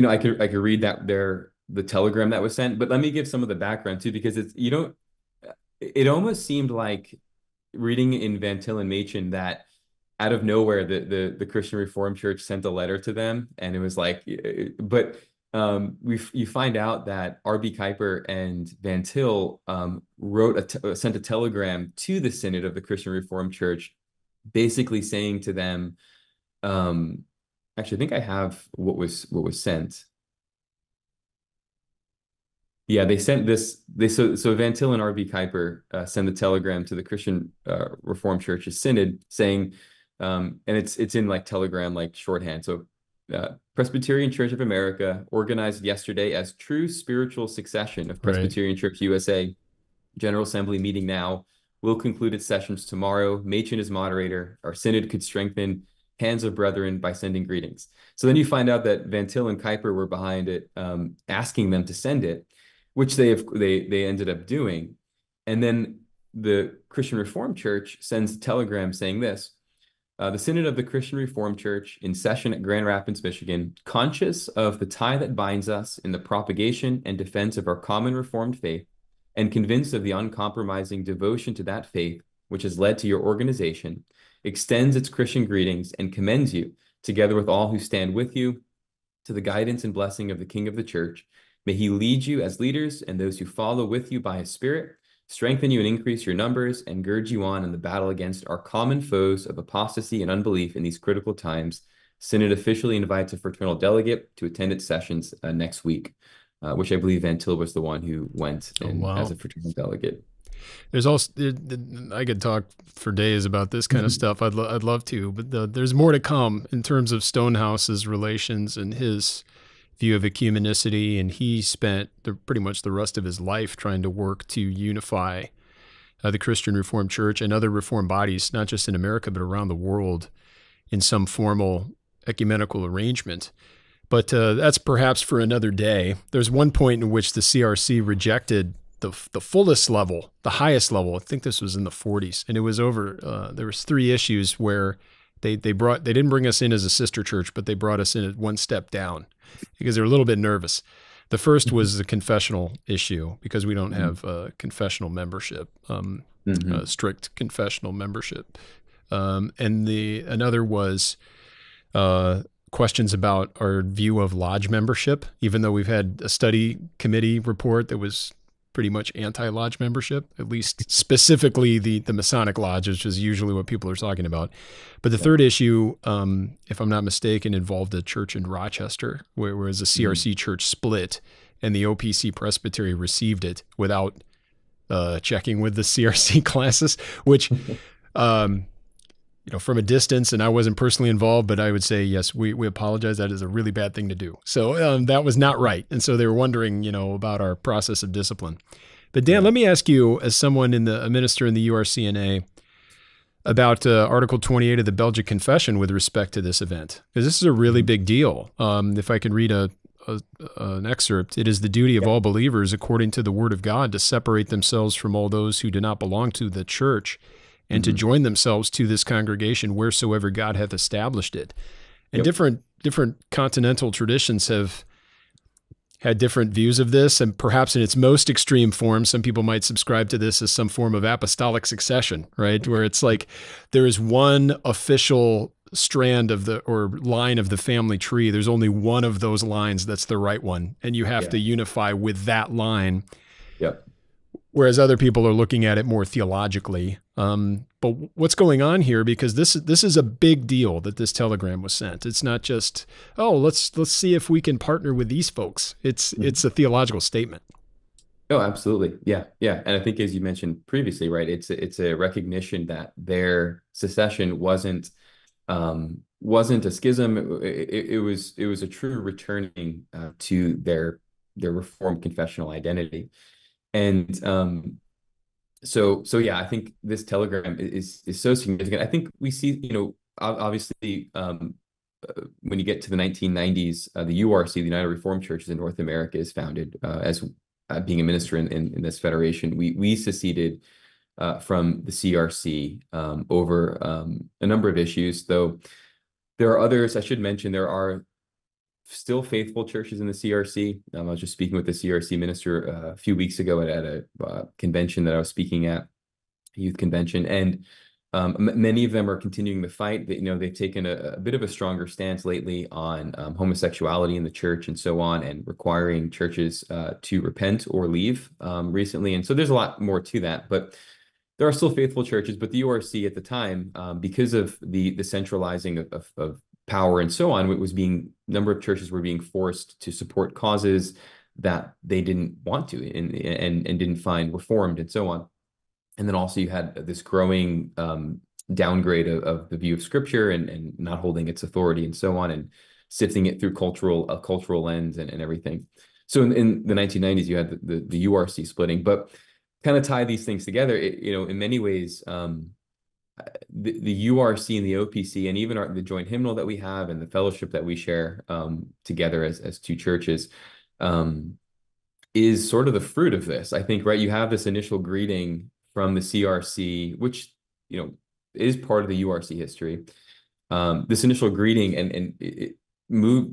I could read the telegram that was sent, but let me give some of the background too, because it almost seemed like reading in Van Til and Machen that out of nowhere the Christian Reformed Church sent a letter to them, and it was like, but you find out that R.B. Kuyper and Van Til sent a telegram to the Synod of the Christian Reformed Church, basically saying to them, actually, I think I have what was sent. Yeah, they sent this. So Van Til and R.B. Kuyper send a telegram to the Christian Reformed Church's Synod saying, and it's in like telegram like shorthand. So Presbyterian Church of America organized yesterday as true spiritual succession of Presbyterian Church USA. General Assembly meeting now. Will conclude its sessions tomorrow. Machen is moderator. Our Synod could strengthen hands of brethren by sending greetings. So then you find out that Van Til and Kuyper were behind it, asking them to send it, which they ended up doing. And then the Christian Reformed Church sends a telegram saying this: the Synod of the Christian Reformed Church in session at Grand Rapids, Michigan, conscious of the tie that binds us in the propagation and defense of our common Reformed faith, and convinced of the uncompromising devotion to that faith which has led to your organization, extends its Christian greetings and commends you, together with all who stand with you, to the guidance and blessing of the King of the Church. May he lead you as leaders and those who follow with you by his Spirit, strengthen you and increase your numbers, and gird you on in the battle against our common foes of apostasy and unbelief in these critical times. Synod officially invites a fraternal delegate to attend its sessions next week, which I believe Van Til was the one who went as a fraternal delegate. There's also, I could talk for days about this kind of stuff. I'd love to, but there's more to come in terms of Stonehouse's relations and his view of ecumenicity. And he spent pretty much the rest of his life trying to work to unify the Christian Reformed Church and other Reformed bodies, not just in America, but around the world in some formal ecumenical arrangement. But that's perhaps for another day. There's one point in which the CRC rejected the fullest level, the highest level. I think this was in the 40s, and it was over. There was 3 issues where they didn't bring us in as a sister church, but they brought us in at one step down because they were a little bit nervous. The first was the confessional issue, because we don't have confessional membership, strict confessional membership, and another was questions about our view of lodge membership, even though we've had a study committee report that was pretty much anti-lodge membership, at least specifically the Masonic Lodge, which is usually what people are talking about. But the third issue, if I'm not mistaken, involved a church in Rochester, whereas a CRC church split and the OPC Presbytery received it without checking with the CRC classes, which from a distance, and I wasn't personally involved, but I would say, yes, we apologize. That is a really bad thing to do. So that was not right. And so they were wondering, about our process of discipline. But Dan, let me ask you, as someone a minister in the URCNA, about Article 28 of the Belgic Confession with respect to this event, because this is a really big deal. If I could read a an excerpt. It is the duty of all believers, according to the word of God, to separate themselves from all those who do not belong to the church, and to join themselves to this congregation wheresoever God hath established it. And different continental traditions have had different views of this, and perhaps in its most extreme form, some people might subscribe to this as some form of apostolic succession, right? Where it's like there is one official strand of the or line of the family tree. There's only one of those lines that's the right one, and you have to unify with that line. Yep. Whereas other people are looking at it more theologically. But what's going on here? Because this is a big deal that this telegram was sent. It's not just, oh, let's see if we can partner with these folks. It's a theological statement. Oh, absolutely. Yeah. Yeah. And I think, as you mentioned previously, right, it's a recognition that their secession wasn't a schism. It was a true returning to their Reformed confessional identity. And so yeah, I think this telegram is so significant. I think we see, obviously, when you get to the 1990s, the URC, the United Reformed Churches in North America, is founded as being a minister in this federation. We seceded from the CRC over a number of issues, though there are others. I should mention there are still faithful churches in the CRC. I was just speaking with the CRC minister a few weeks ago at a convention that I was speaking at, a youth convention, and many of them are continuing the fight. They've taken a bit of a stronger stance lately on homosexuality in the church and so on, and requiring churches to repent or leave recently. And so there's a lot more to that, but there are still faithful churches. But the URC at the time, because of the centralizing of power and so on, number of churches were being forced to support causes that they didn't want to and didn't find reformed and so on. And then also you had this growing downgrade of the view of Scripture and not holding its authority and so on, and sifting it through a cultural lens and everything. So in the 1990s, you had the URC splitting, but kind of tie these things together. In many ways, the URC and the OPC, and even the joint hymnal that we have and the fellowship that we share together as two churches, is sort of the fruit of this. I think, right, you have this initial greeting from the CRC, which is part of the URC history. This initial greeting and it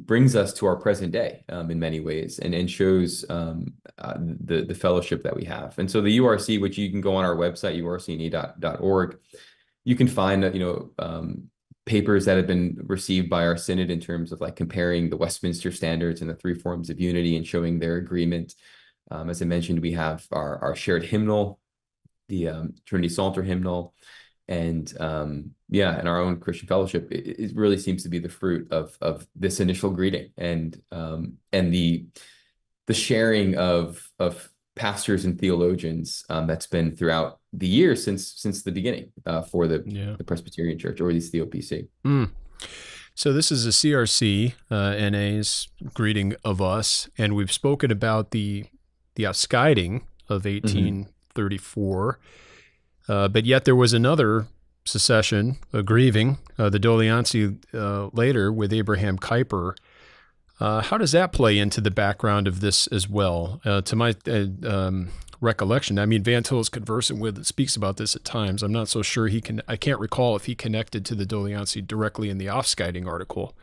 brings us to our present day in many ways, and shows the fellowship that we have. And so the URC, which you can go on our website, urcne.org, you can find papers that have been received by our synod in terms of like comparing the Westminster standards and the three forms of unity and showing their agreement. As I mentioned, we have our shared hymnal, the Trinity Psalter hymnal, and and our own Christian fellowship. It really seems to be the fruit of this initial greeting and the sharing of pastors and theologians that's been throughout the years since the beginning for the Presbyterian Church, or at least the OPC. So this is a CRC NA's greeting of us, and we've spoken about the Afscheiding of 1834, but yet there was another secession, a grieving, the Doleantie later with Abraham Kuyper. How does that play into the background of this as well? To my recollection, I mean, Van Til is conversant with it, speaks about this at times. I'm not so sure I can't recall if he connected to the Doleantie directly in the Afscheiding article,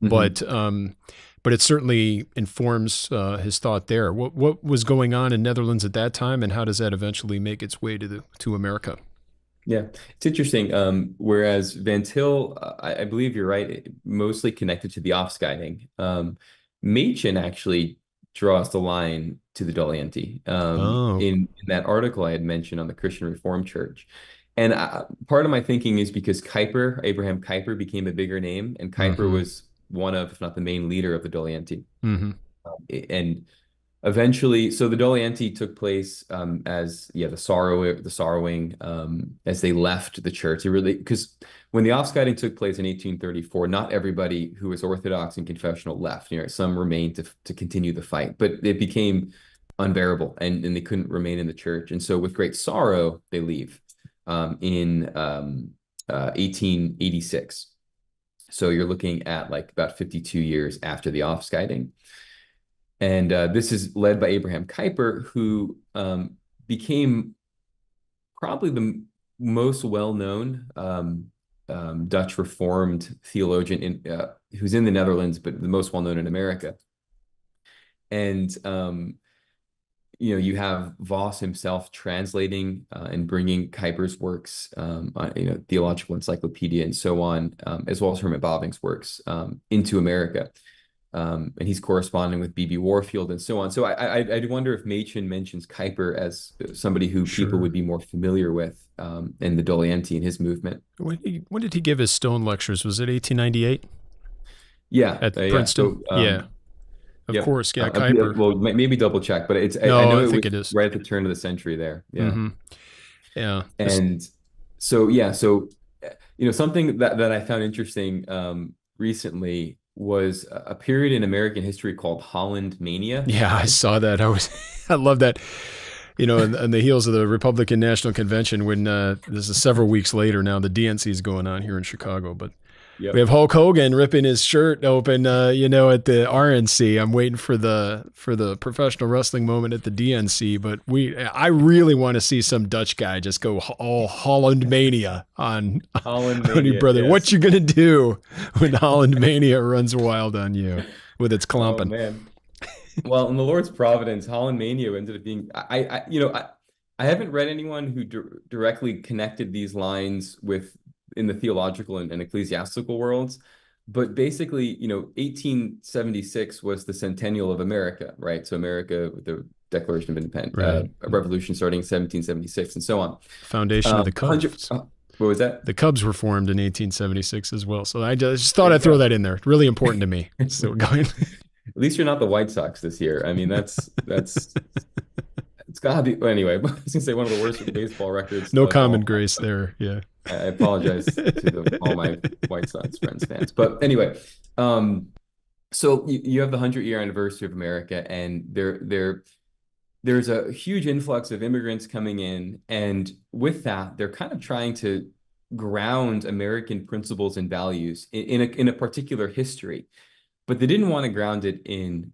but it certainly informs his thought there. What was going on in Netherlands at that time, and how does that eventually make its way to America? Yeah, it's interesting. Whereas Van Til, I believe you're right, mostly connected to the Afscheiding. Machen actually draws the line to the Doleantie in that article I had mentioned on the Christian Reformed Church. And part of my thinking is because Abraham Kuyper became a bigger name, and Kuyper was one of, if not the main leader of the Doleantie. And eventually, so the Doleantie took place as the sorrowing as they left the church. Because when the Afscheiding took place in 1834, not everybody who was Orthodox and confessional left. Some remained to continue the fight, but it became unbearable, and they couldn't remain in the church. And so, with great sorrow, they leave in 1886. So you're looking at like about 52 years after the Afscheiding. And this is led by Abraham Kuyper, who became probably the most well-known Dutch Reformed theologian who's in the Netherlands, but the most well-known in America. And you have Voss himself translating and bringing Kuyper's works, theological encyclopedia and so on, as well as Herman Bavinck's works into America. And he's corresponding with B.B. Warfield and so on. So I wonder if Machen mentions Kuyper as somebody who people would be more familiar with in the Doleantie and his movement. When did he give his Stone lectures? Was it 1898? Yeah. At Princeton? So, yeah. Of course, yeah, Kuyper. Well, maybe double check, but No, I know think it is right at the turn of the century there. Yeah. Mm-hmm. Yeah. And so something that I found interesting recently was a period in American history called Holland-Mania. Yeah, I saw that. I love that. On the heels of the Republican National Convention, when this is several weeks later now, the DNC is going on here in Chicago, but yep. We have Hulk Hogan ripping his shirt open, at the RNC. I'm waiting for the professional wrestling moment at the DNC, but I really want to see some Dutch guy just go all Holland-Mania on your brother. Yes. What you gonna do when Holland-Mania runs wild on you with its clomping? Oh man. Well, in the Lord's providence, Holland-Mania ended up being I haven't read anyone who directly connected these lines in the theological and ecclesiastical worlds. But basically, 1876 was the centennial of America, right? So America, with the Declaration of Independence, right. A revolution starting in 1776 and so on. Foundation of the Cubs. What was that? The Cubs were formed in 1876 as well. So I just thought I'd throw that in there. Really important to me. So going. At least you're not the White Sox this year. I mean, that's it's gotta be. Anyway, I was gonna say one of the worst baseball records. No common grace there. Yeah. I apologize to all my White Sox friends fans, but anyway, so you have the 100-year anniversary of America, and there's a huge influx of immigrants coming in, and with that, they're kind of trying to ground American principles and values in a particular history, but they didn't want to ground it in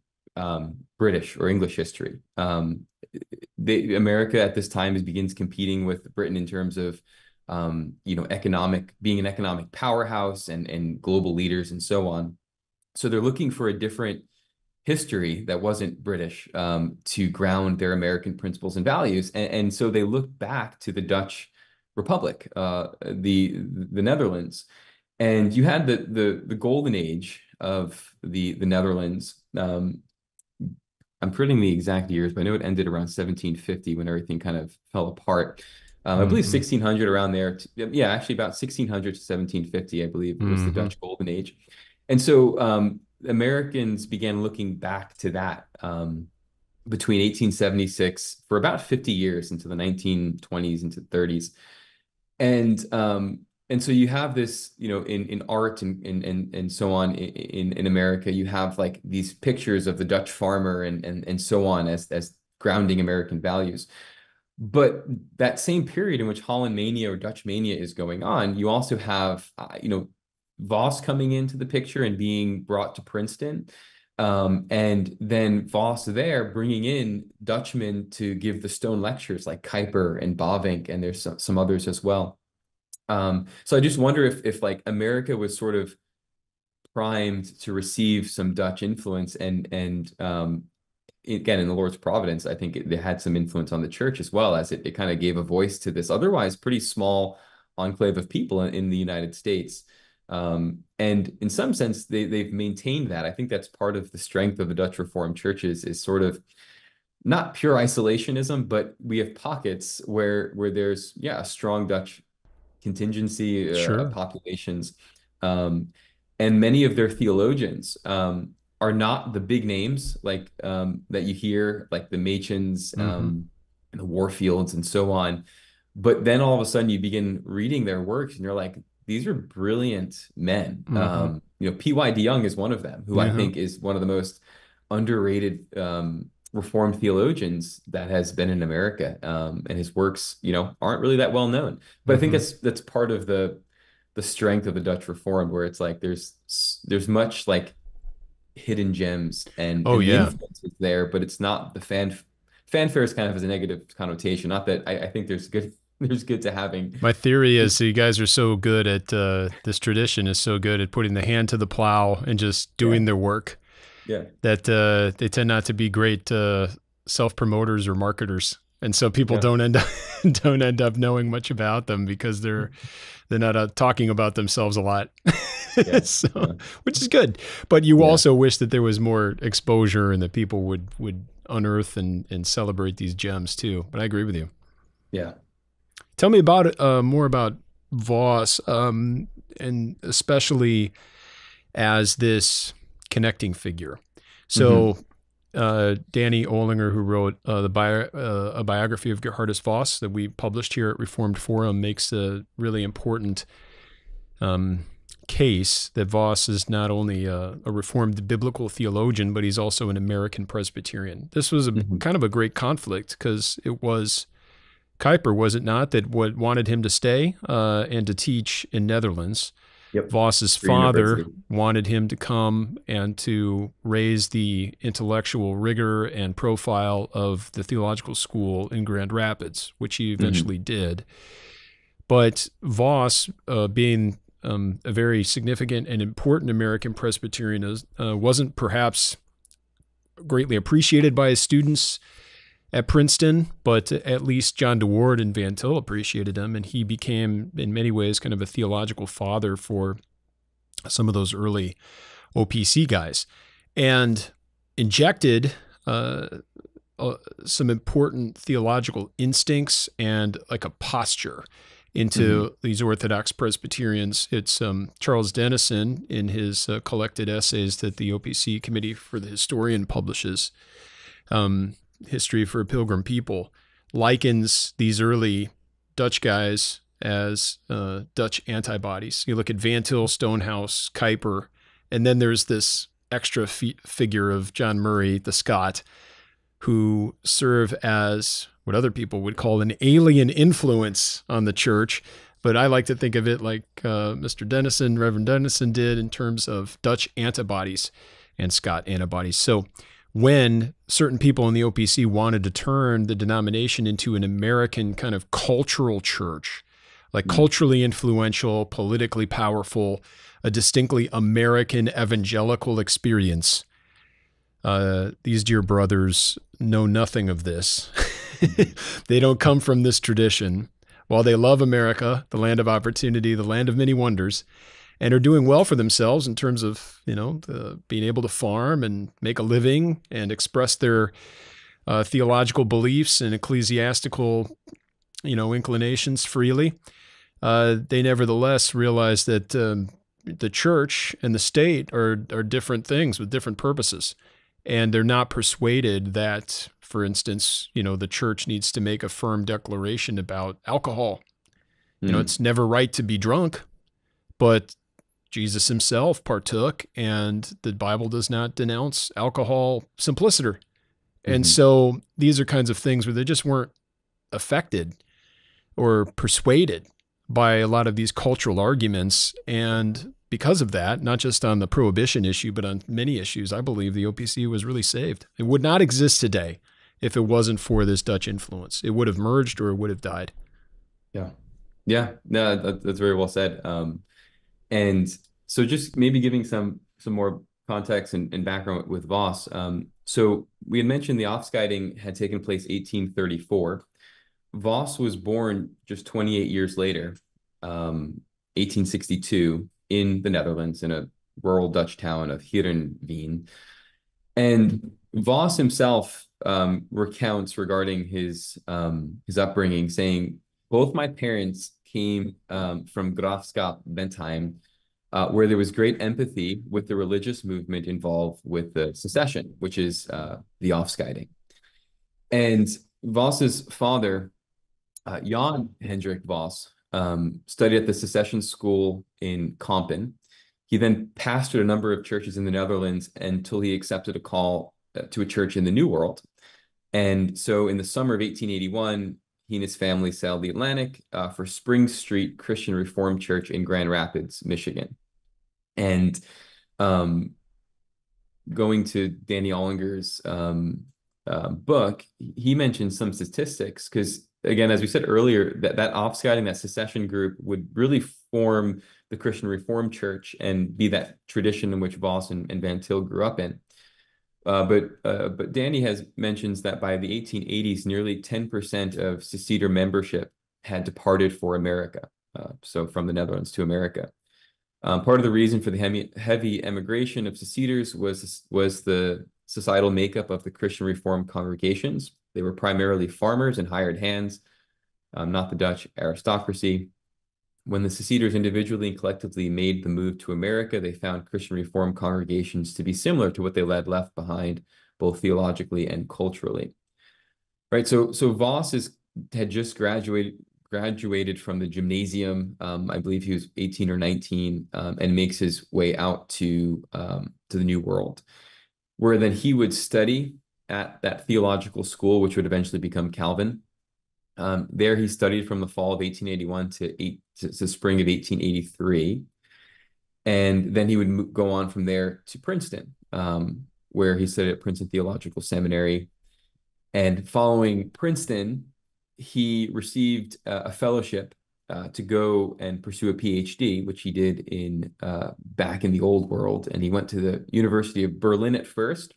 British or English history. America at this time begins competing with Britain in terms of being an economic powerhouse and global leaders and so on. So they're looking for a different history that wasn't British to ground their American principles and values. And so they look back to the Dutch Republic, the Netherlands. And you had the golden age of the Netherlands. I'm forgetting the exact years, but I know it ended around 1750 when everything kind of fell apart. I believe 1600 around there. Actually about 1600 to 1750, I believe, was the Dutch Golden Age. And so Americans began looking back to that between 1876 for about 50 years into the 1920s into 30s. And so you have this, in art and so on in America, you have like these pictures of the Dutch farmer and so on as grounding American values. But that same period in which Holland-Mania or Dutch Mania is going on, you also have, Voss coming into the picture and being brought to Princeton. And then Voss there bringing in Dutchmen to give the Stone lectures like Kuyper and Bavinck, and there's some others as well. So I just wonder if like America was sort of primed to receive some Dutch influence and again, in the Lord's providence, I think they had some influence on the church as well, as it kind of gave a voice to this otherwise pretty small enclave of people in the United States. And in some sense, they've maintained that. I think that's part of the strength of the Dutch Reformed churches is sort of not pure isolationism, but we have pockets where there's, a strong Dutch contingency populations. And many of their theologians are not the big names like that you hear, like the Machens and the Warfields and so on. But then all of a sudden you begin reading their works and you're like, these are brilliant men. P.Y. de Young is one of them, who I think is one of the most underrated Reformed theologians that has been in America. And his works, aren't really that well known. But I think that's part of the strength of the Dutch Reformed, where it's like there's much like hidden gems, Oh and the yeah. influence is there, but it's not the fanfare is kind of has a negative connotation. Not that I think there's good there's good to having. My theory is you guys are so good at this tradition is so good at putting the hand to the plow and just Yeah, doing their work yeah, that they tend not to be great self promoters or marketers, and so people yeah, don't end up don't end up knowing much about them because they're not talking about themselves a lot. yeah, So, yeah, which is good, but you yeah, also wish that there was more exposure and that people would unearth and celebrate these gems too. But I agree with you. yeah. Tell me about more about Voss, and especially as this connecting figure. Hmm. So, Danny Olinger, who wrote a biography of Gerhardus Voss that we published here at Reformed Forum, makes a really important um, case that Voss is not only a Reformed biblical theologian, but he's also an American Presbyterian. This was a Hmm. kind of a great conflict because it was Kuyper, was it not, that wanted him to stay and to teach in Netherlands. Yep. Voss's For father university. wanted him to come and to raise the intellectual rigor and profile of the theological school in Grand Rapids, which he Hmm. eventually did. But Voss, being a very significant and important American Presbyterian, wasn't perhaps greatly appreciated by his students at Princeton, but at least John DeWard and Van Til appreciated him, and he became, in many ways, kind of a theological father for some of those early OPC guys, and injected uh, some important theological instincts and like a posture Hmm. into these Orthodox Presbyterians. It's Charles Dennison in his collected essays that the OPC Committee for the Historian publishes, um, History for a Pilgrim People, likens these early Dutch guys as Dutch antibodies. You look at Van Til, Stonehouse, Kuyper, and then there's this extra figure of John Murray, the Scot, who serve as what other people would call an alien influence on the church. But I like to think of it like Mr. Dennison, Reverend Dennison did in terms of Dutch antibodies and Scot antibodies. So when certain people in the OPC wanted to turn the denomination into an American kind of cultural church, like culturally influential, politically powerful, a distinctly American evangelical experience, these dear brothers know nothing of this. They don't come from this tradition. While they love America, the land of opportunity, the land of many wonders, and are doing well for themselves in terms of, being able to farm and make a living and express their theological beliefs and ecclesiastical, inclinations freely, they nevertheless realize that the church and the state are different things with different purposes. And they're not persuaded that, for instance, the church needs to make a firm declaration about alcohol. Hmm. It's never right to be drunk, but Jesus himself partook, and the Bible does not denounce alcohol simpliciter. And Hmm. so these are kinds of things where they just weren't affected or persuaded by a lot of these cultural arguments. And because of that, not just on the prohibition issue, but on many issues, I believe the OPC was really saved. It would not exist today if it wasn't for this Dutch influence. It would have merged or it would have died. Yeah. Yeah. No, that's very well said. And so just maybe giving some more context and background with Voss. So we had mentioned the Afscheiding had taken place 1834. Voss was born just 28 years later, 1862, in the Netherlands, in a rural Dutch town of Heerenveen. And Voss himself recounts regarding his upbringing, saying, "Both my parents came from Graafschap Bentheim, where there was great empathy with the religious movement involved with the secession, which is the Afscheiding." And Voss's father, Jan Hendrik Voss, studied at the secession school in Kampen. He then pastored a number of churches in the Netherlands until he accepted a call to a church in the New World. And so in the summer of 1881, he and his family sailed the Atlantic for Spring Street Christian Reformed Church in Grand Rapids, Michigan. And going to Danny Ollinger's book, he mentioned some statistics because, again, as we said earlier, that Afscheiding, that secession group, would really form the Christian Reformed Church and be that tradition in which Voss and Van Til grew up in. But Danny has mentions that by the 1880s, nearly 10% of seceder membership had departed for America, so from the Netherlands to America. Part of the reason for the heavy emigration of seceders was the societal makeup of the Christian Reformed congregations. They were primarily farmers and hired hands, not the Dutch aristocracy. When the seceders individually and collectively made the move to America, they found Christian Reformed congregations to be similar to what they had left behind, both theologically and culturally. Right. So Voss had just graduated from the gymnasium. I believe he was 18 or 19, and makes his way out to the New World, where then he would study at that theological school, which would eventually become Calvin. There he studied from the fall of 1881 to spring of 1883. And then he would go on from there to Princeton, where he studied at Princeton Theological Seminary. And following Princeton, he received a fellowship to go and pursue a PhD, which he did back in the old world. And he went to the University of Berlin at first,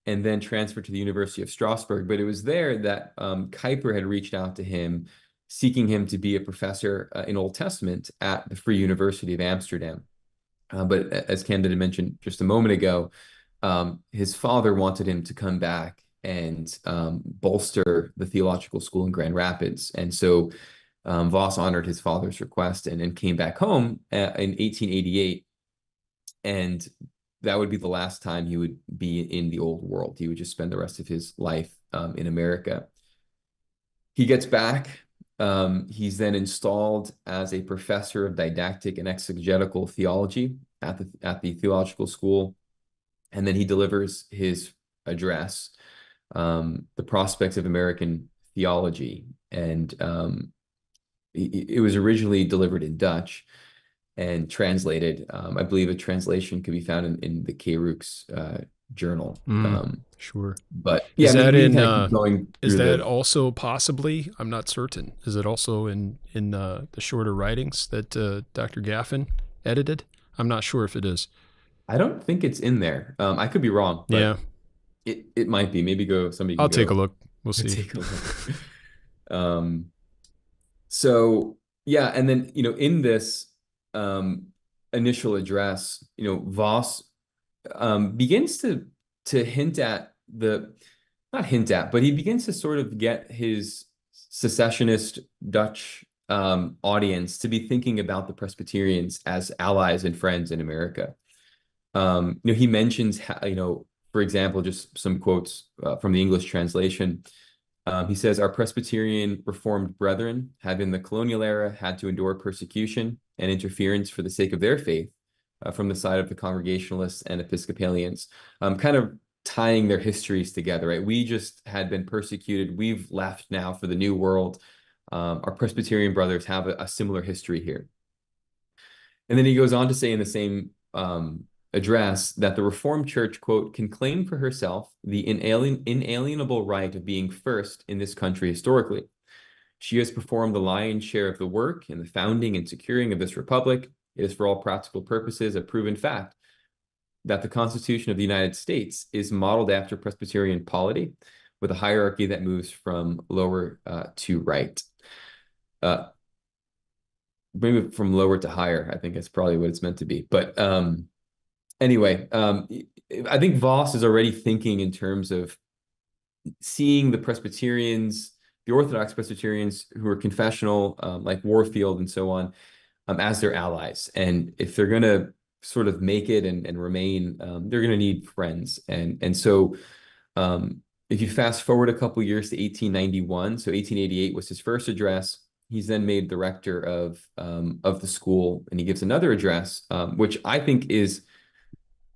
and then transferred to the University of Strasbourg. But it was there that Kuyper had reached out to him, seeking him to be a professor in Old Testament at the Free University of Amsterdam. But as Camden had mentioned just a moment ago, his father wanted him to come back and bolster the theological school in Grand Rapids. And so Voss honored his father's request and came back home in 1888. And that would be the last time he would be in the old world. He would just spend the rest of his life in America. He gets back. He's then installed as a professor of didactic and exegetical theology at the theological school. And then he delivers his address, The Prospects of American Theology. And it was originally delivered in Dutch and translated. I believe a translation could be found in the K-Rook's journal. Sure. But yeah, is that also possibly, I'm not certain, is it also in the shorter writings that Dr. Gaffin edited? I'm not sure if it is. I don't think it's in there. I could be wrong, but yeah, it might be. Maybe somebody I'll take a look. We'll see. Take a look. So yeah, and then in this initial address, Voss begins to hint at not hint at, but he begins to sort of get his secessionist Dutch audience to be thinking about the Presbyterians as allies and friends in America. He mentions, for example, just some quotes from the English translation. He says, "Our Presbyterian Reformed brethren have in the colonial era had to endure persecution and interference for the sake of their faith from the side of the Congregationalists and Episcopalians," kind of tying their histories together, right? We just had been persecuted. We've left now for the New World. Our Presbyterian brothers have a similar history here. And then he goes on to say in the same address that the Reformed Church, quote, "can claim for herself the inalienable right of being first in this country historically. She has performed the lion's share of the work in the founding and securing of this republic. It is for all practical purposes a proven fact that the Constitution of the United States is modeled after Presbyterian polity with a hierarchy that moves from lower to right." Maybe from lower to higher, I think that's probably what it's meant to be. But anyway, I think Voss is already thinking in terms of seeing the Presbyterians, the Orthodox Presbyterians who are confessional, like Warfield and so on, as their allies. And if they're going to sort of make it and remain, they're going to need friends. And so if you fast forward a couple years to 1891, so 1888 was his first address. He's then made the rector of the school, and he gives another address, which I think it's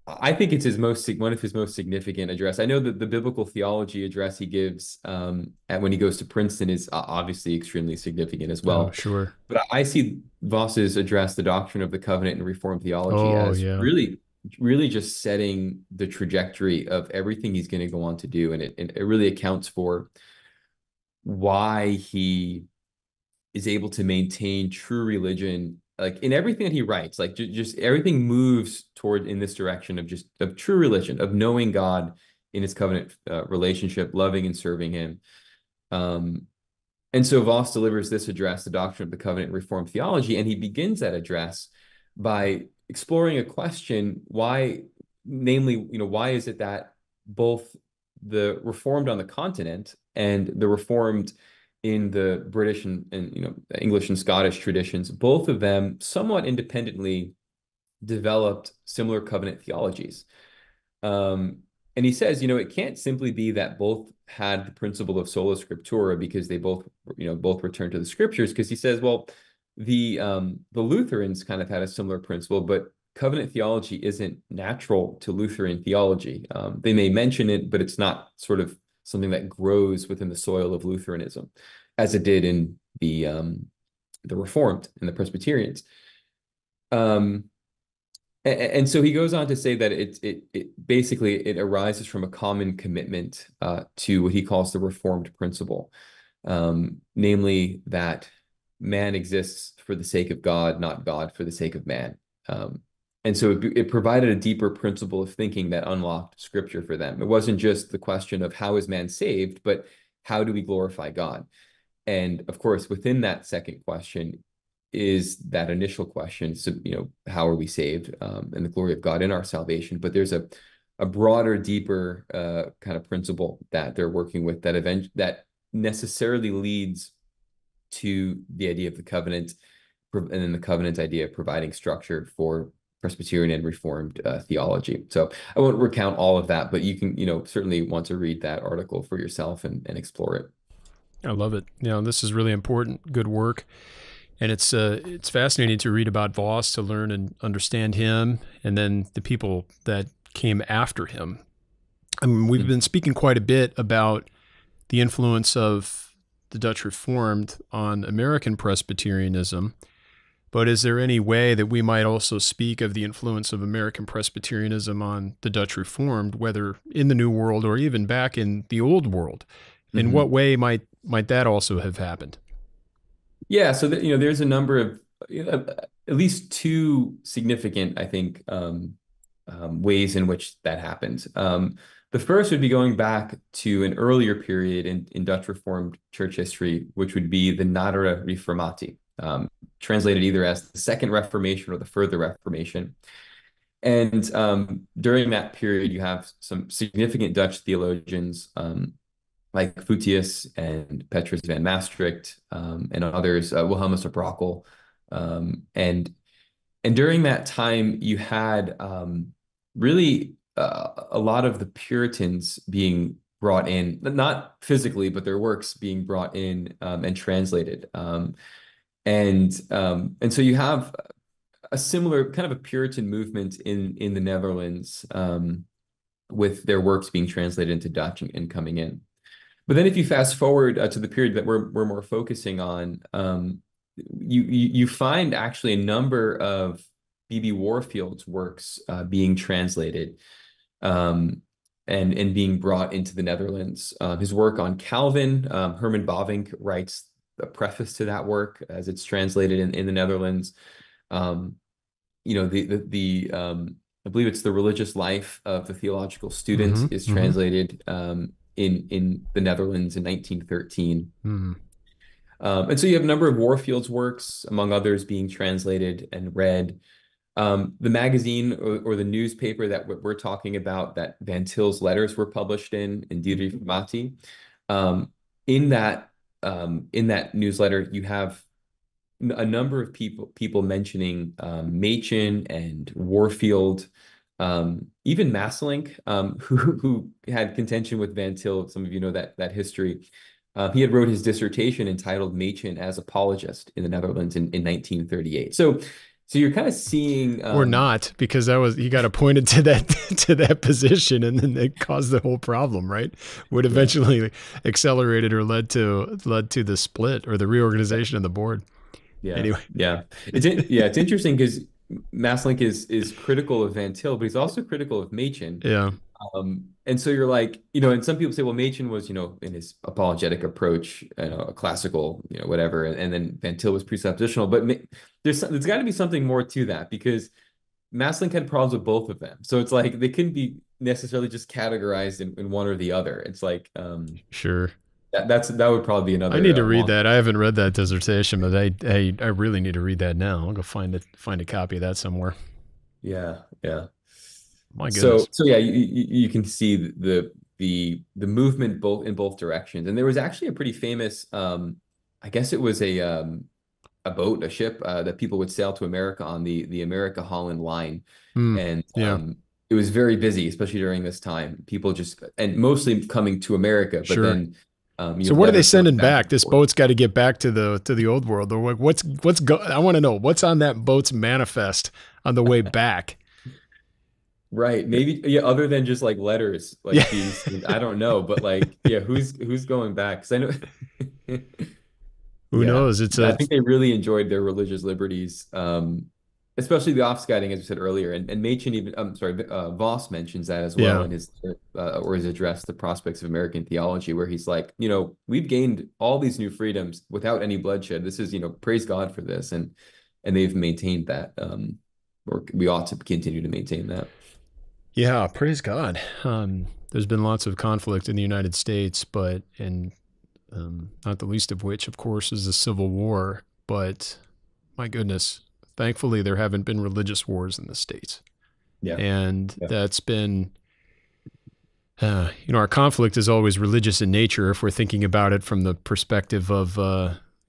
one of his most significant address. I know that the biblical theology address he gives when he goes to Princeton is obviously extremely significant as well. Oh, sure. But I see Voss's address, The Doctrine of the Covenant and Reformed Theology, as really really just setting the trajectory of everything he's going to go on to do. And it really accounts for why he is able to maintain true religion, like in everything that he writes. Like just everything moves toward in this direction of true religion, of knowing God in his covenant relationship, loving and serving him. And so Voss delivers this address, the Doctrine of the Covenant and Reformed Theology, and he begins that address by exploring a question: why, namely, why is it that both the Reformed on the continent and the Reformed in the British and English and Scottish traditions, both of them somewhat independently developed similar covenant theologies? And he says, it can't simply be that both had the principle of sola scriptura because they both returned to the scriptures. Because he says, well, the Lutherans kind of had a similar principle, but covenant theology isn't natural to Lutheran theology. They may mention it, but it's not sort of something that grows within the soil of Lutheranism, as it did in the Reformed and the Presbyterians. And so he goes on to say that it basically arises from a common commitment to what he calls the Reformed principle, namely that man exists for the sake of God, not God for the sake of man. And so it provided a deeper principle of thinking that unlocked Scripture for them. It wasn't just the question of how is man saved, but how do we glorify God? And of course, within that second question is that initial question. So, how are we saved, and the glory of God in our salvation? But there's a broader, deeper kind of principle that they're working with that necessarily leads to the idea of the covenant, and then the covenant idea of providing structure for Presbyterian and Reformed theology. So I won't recount all of that, but you can, certainly want to read that article for yourself and explore it. I love it. This is really important, good work. And it's fascinating to read about Voss, to learn and understand him, and then the people that came after him. I mean, we've been speaking quite a bit about the influence of the Dutch Reformed on American Presbyterianism, but is there any way that we might also speak of the influence of American Presbyterianism on the Dutch Reformed, whether in the New World or even back in the Old World? In what way might that also have happened? Yeah, so there's a number of at least two significant, I think, ways in which that happens. The first would be going back to an earlier period in Dutch Reformed church history, which would be the Nadere Reformatie, translated either as the Second Reformation or the Further Reformation. And during that period, you have some significant Dutch theologians, like Voetius and Petrus van Maastricht, and others, Wilhelmus of Brakel. And during that time, you had really a lot of the Puritans being brought in, not physically, but their works being brought in and translated. And so you have a similar kind of a Puritan movement in the Netherlands, with their works being translated into Dutch and coming in. But then if you fast forward to the period that we're more focusing on, you find actually a number of B.B. Warfield's works being translated and being brought into the Netherlands. His work on Calvin, Herman Bavinck writes a preface to that work as it's translated in the Netherlands. I believe it's The Religious Life of the Theological Student is translated in the Netherlands in 1913. And so you have a number of Warfield's works, among others, being translated and read. The magazine or the newspaper that we're talking about, that Van Til's letters were published in Die Reformatie, in that newsletter, you have a number of people mentioning Machen and Warfield, even Masselink, who had contention with Van Til. Some of you know that history. He had wrote his dissertation entitled Machen as Apologist in the Netherlands in 1938. So you're kind of seeing, or not, because he got appointed to that position, and then it caused the whole problem, right? Would eventually accelerated or led to the split or the reorganization of the board. Yeah. Anyway, yeah, it's interesting because Maslink is critical of Van Til, but he's also critical of Machen. Yeah, And so you're like, and some people say, well, Machen was, in his apologetic approach, a classical, whatever, and then Van Til was presuppositional. But there's got to be something more to that, because Maslink had problems with both of them. So it's like they couldn't be necessarily just categorized in one or the other. It's like sure. that would probably be I another need to read long. that. I haven't read that dissertation, but I really need to read that now. I'll go find a copy of that somewhere. Yeah, yeah. My So goodness. so yeah, you can see the movement in both directions. And there was actually a pretty famous, I guess it was a boat, a ship that people would sail to America on, the America Holland line. Hmm. And Yeah, it was very busy, especially during this time. People just, and mostly coming to America, but sure. then you So have what are they letters going sending back back? and This forth. boat's got to get back to the old world. Or what's I want to know what's on that boat's manifest on the way back. Right. Maybe, yeah, other than just like letters Yeah. like being sent, I don't know, but like, yeah, who's going back? Because I know Who yeah, knows? It's I a think they really enjoyed their religious liberties, especially the Afscheiding, as we said earlier. And Machen even, I'm sorry, Voss mentions that as well yeah. in his address, The Prospects of American Theology, where he's like, we've gained all these new freedoms without any bloodshed. This is, praise God for this, and they've maintained that, or we ought to continue to maintain that. Yeah, praise God. There's been lots of conflict in the United States, but not the least of which, of course, is the Civil War. But my goodness, thankfully, there haven't been religious wars in the States. Yeah, And yeah. that's been, our conflict is always religious in nature if we're thinking about it from the perspective of,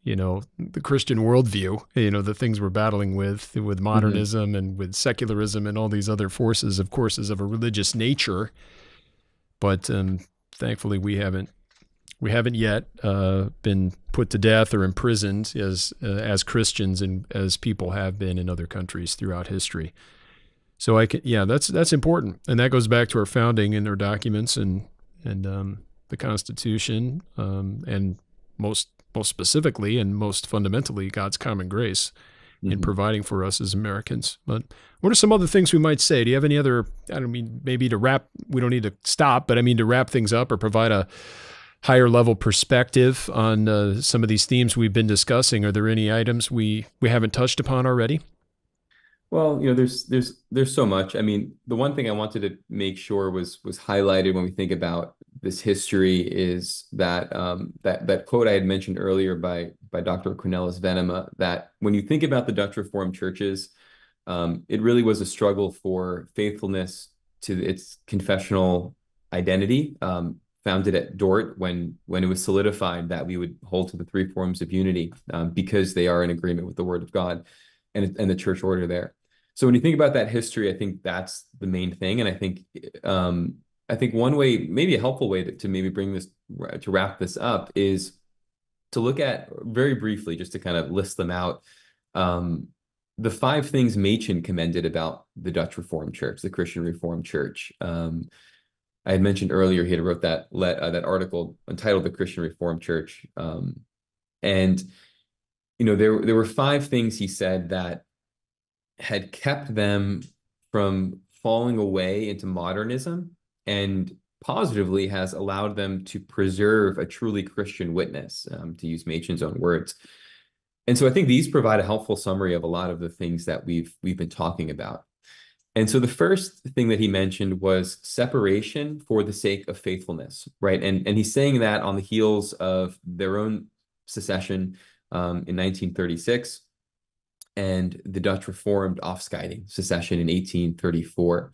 the Christian worldview, the things we're battling with Hmm. modernism and with secularism and all these other forces, of course, is of a religious nature. But thankfully, we haven't yet been put to death or imprisoned as Christians and as people have been in other countries throughout history. So yeah, that's important, and that goes back to our founding and our documents and the Constitution, and most specifically and most fundamentally God's common grace in Hmm. providing for us as Americans. But what are some other things we might say? Do you have any other? I don't mean maybe to wrap. We don't need to stop, but I mean to wrap things up or provide a higher level perspective on some of these themes we've been discussing. Are there any items we haven't touched upon already? Well, there's so much. I mean, the one thing I wanted to make sure was highlighted when we think about this history is that that quote I had mentioned earlier by Dr. Cornelius Venema, that when you think about the Dutch Reformed churches, it really was a struggle for faithfulness to its confessional identity, founded at Dort when it was solidified that we would hold to the three forms of unity, because they are in agreement with the Word of God and the church order there. So when you think about that history, I think that's the main thing. And I think one way, maybe a helpful way to maybe bring this to wrap this up, is to look at very briefly, just to kind of list them out, the five things Machen commended about the Dutch Reformed Church, the Christian Reformed Church. I had mentioned earlier he had wrote that article entitled "The Christian Reformed Church," and there were five things he said that had kept them from falling away into modernism, and positively has allowed them to preserve a truly Christian witness, to use Machen's own words. And so I think these provide a helpful summary of a lot of the things that we've been talking about. And so the first thing that he mentioned was separation for the sake of faithfulness, right? And he's saying that on the heels of their own secession, in 1936, and the Dutch Reformed Afscheiding, secession, in 1834.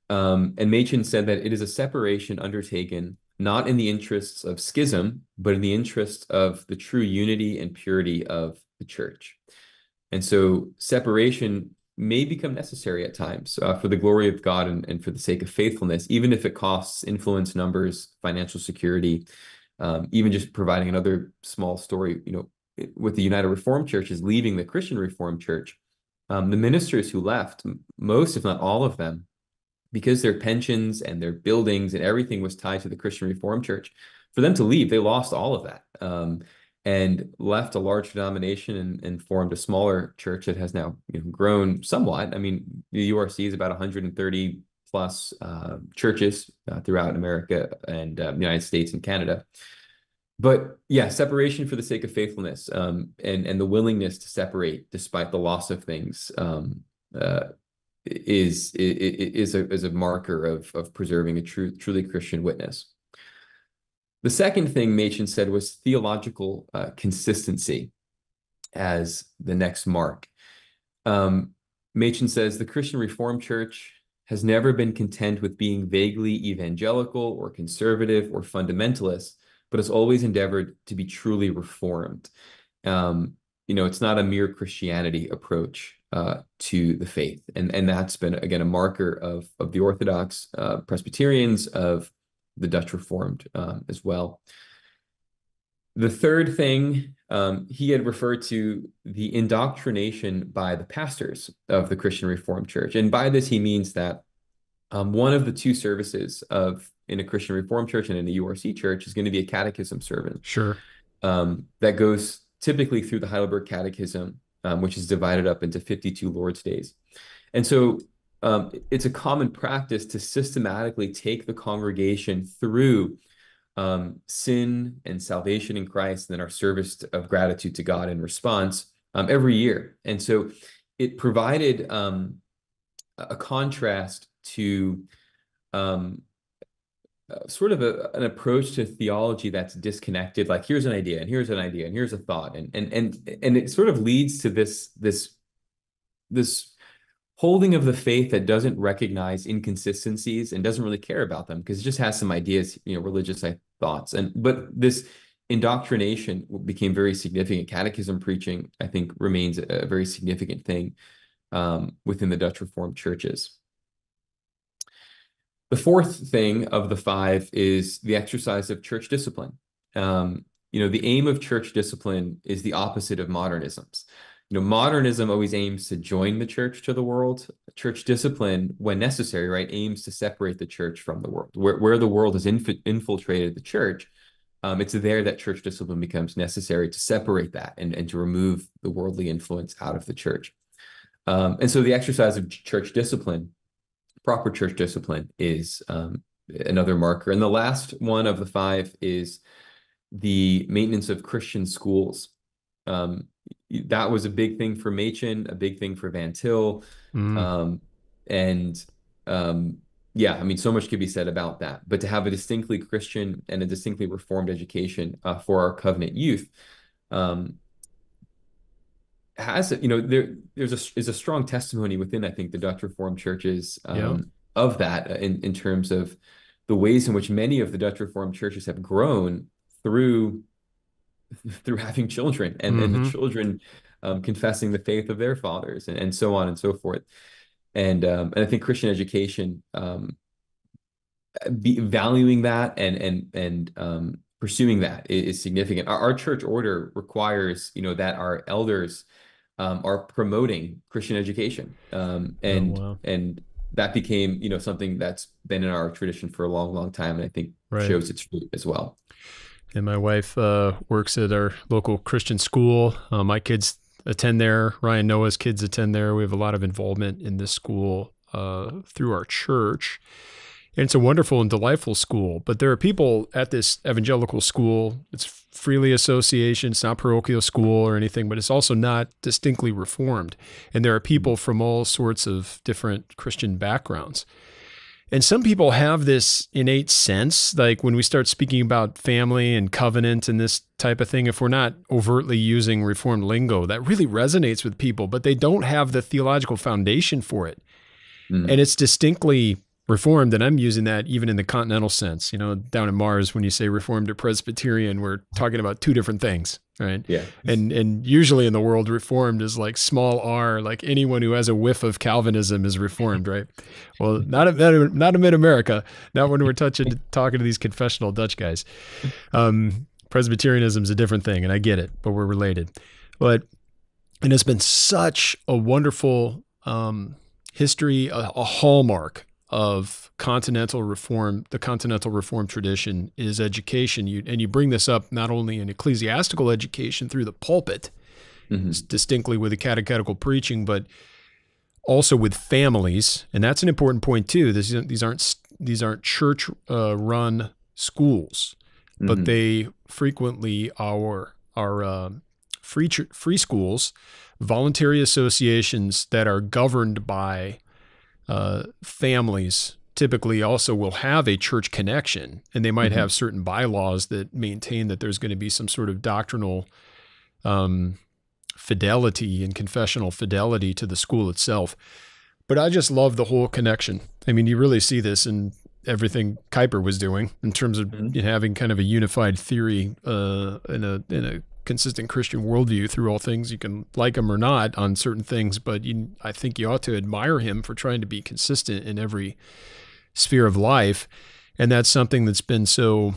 And Machen said that it is a separation undertaken not in the interests of schism, but in the interests of the true unity and purity of the church. And so separation may become necessary at times, for the glory of God and for the sake of faithfulness, even if it costs influence, numbers, financial security, even just providing another small story, with the United Reformed Churches leaving the Christian Reformed Church, the ministers who left, most, if not all of them, because their pensions and their buildings and everything was tied to the Christian Reformed Church, for them to leave, they lost all of that. and left a large denomination and formed a smaller church that has now grown somewhat. I mean, the URC is about 130 plus churches throughout America and the United States and Canada. But yeah, separation for the sake of faithfulness, and the willingness to separate despite the loss of things, is a marker of preserving a truly Christian witness. The second thing Machen said was theological consistency as the next mark. Machen says the Christian Reformed Church has never been content with being vaguely evangelical or conservative or fundamentalist, but has always endeavored to be truly reformed. It's not a mere Christianity approach to the faith, and that's been again a marker of the Orthodox Presbyterians, of the Dutch Reformed as well. The third thing, he had referred to the indoctrination by the pastors of the Christian Reformed Church. And by this, he means that one of the two services in a Christian Reformed Church and in a URC church is going to be a catechism service. Sure. That goes typically through the Heidelberg Catechism, which is divided up into 52 Lord's Days. And so it's a common practice to systematically take the congregation through sin and salvation in Christ, and then our service of gratitude to God in response every year. And so it provided a contrast to sort of an approach to theology that's disconnected. Like, here's an idea, and here's an idea, and here's a thought, and it sort of leads to this holding of the faith that doesn't recognize inconsistencies and doesn't really care about them because it just has some ideas, religious thoughts. But this indoctrination became very significant. Catechism preaching, I think, remains a very significant thing within the Dutch Reformed churches. The fourth thing of the five is the exercise of church discipline. The aim of church discipline is the opposite of modernism's. Modernism always aims to join the church to the world. Church discipline, when necessary, right, aims to separate the church from the world. Where the world has infiltrated the church, it's there that church discipline becomes necessary to separate that and to remove the worldly influence out of the church. And so the exercise of church discipline, proper church discipline, is another marker. And the last one of the five is the maintenance of Christian schools. That was a big thing for Machen, a big thing for Van Til. So much could be said about that. But to have a distinctly Christian and a distinctly Reformed education for our covenant youth is a strong testimony within, I think, the Dutch Reformed churches of that in terms of the ways in which many of the Dutch Reformed churches have grown through having children and the children confessing the faith of their fathers and so on and so forth. And I think Christian education, valuing that and pursuing that is significant. Our church order requires, that our elders are promoting Christian education. And that became, something that's been in our tradition for a long, long time. And I think shows its fruit as well. And my wife works at our local Christian school. My kids attend there. Ryan Noah's kids attend there. We have a lot of involvement in this school through our church. And it's a wonderful and delightful school. But there are people at this evangelical school. It's freely association. It's not parochial school or anything, but it's also not distinctly Reformed. And there are people from all sorts of different Christian backgrounds. And some people have this innate sense, like when we start speaking about family and covenant and this type of thing, if we're not overtly using Reformed lingo, that really resonates with people, but they don't have the theological foundation for it. And it's distinctly Reformed, and I'm using that even in the continental sense. Down in Mars, when you say Reformed or Presbyterian, we're talking about two different things, right? Yeah. And usually in the world, Reformed is like small r, like anyone who has a whiff of Calvinism is Reformed, right? Well, not in Mid-America, not when we're talking to these confessional Dutch guys. Presbyterianism is a different thing, and I get it, but we're related. And it's been such a wonderful history, a hallmark of continental reform, the continental reform tradition, is education. And you bring this up not only in ecclesiastical education through the pulpit, distinctly with the catechetical preaching, but also with families. And that's an important point too. These aren't church run schools, but they frequently are free schools, voluntary associations that are governed by families. Typically also will have a church connection, and they might have certain bylaws that maintain that there's going to be some sort of doctrinal fidelity and confessional fidelity to the school itself. But I just love the whole connection. I mean, you really see this in everything Kuyper was doing in terms of having kind of a unified theory in a consistent Christian worldview through all things. You can like him or not on certain things, but I think you ought to admire him for trying to be consistent in every sphere of life. And that's something that's been so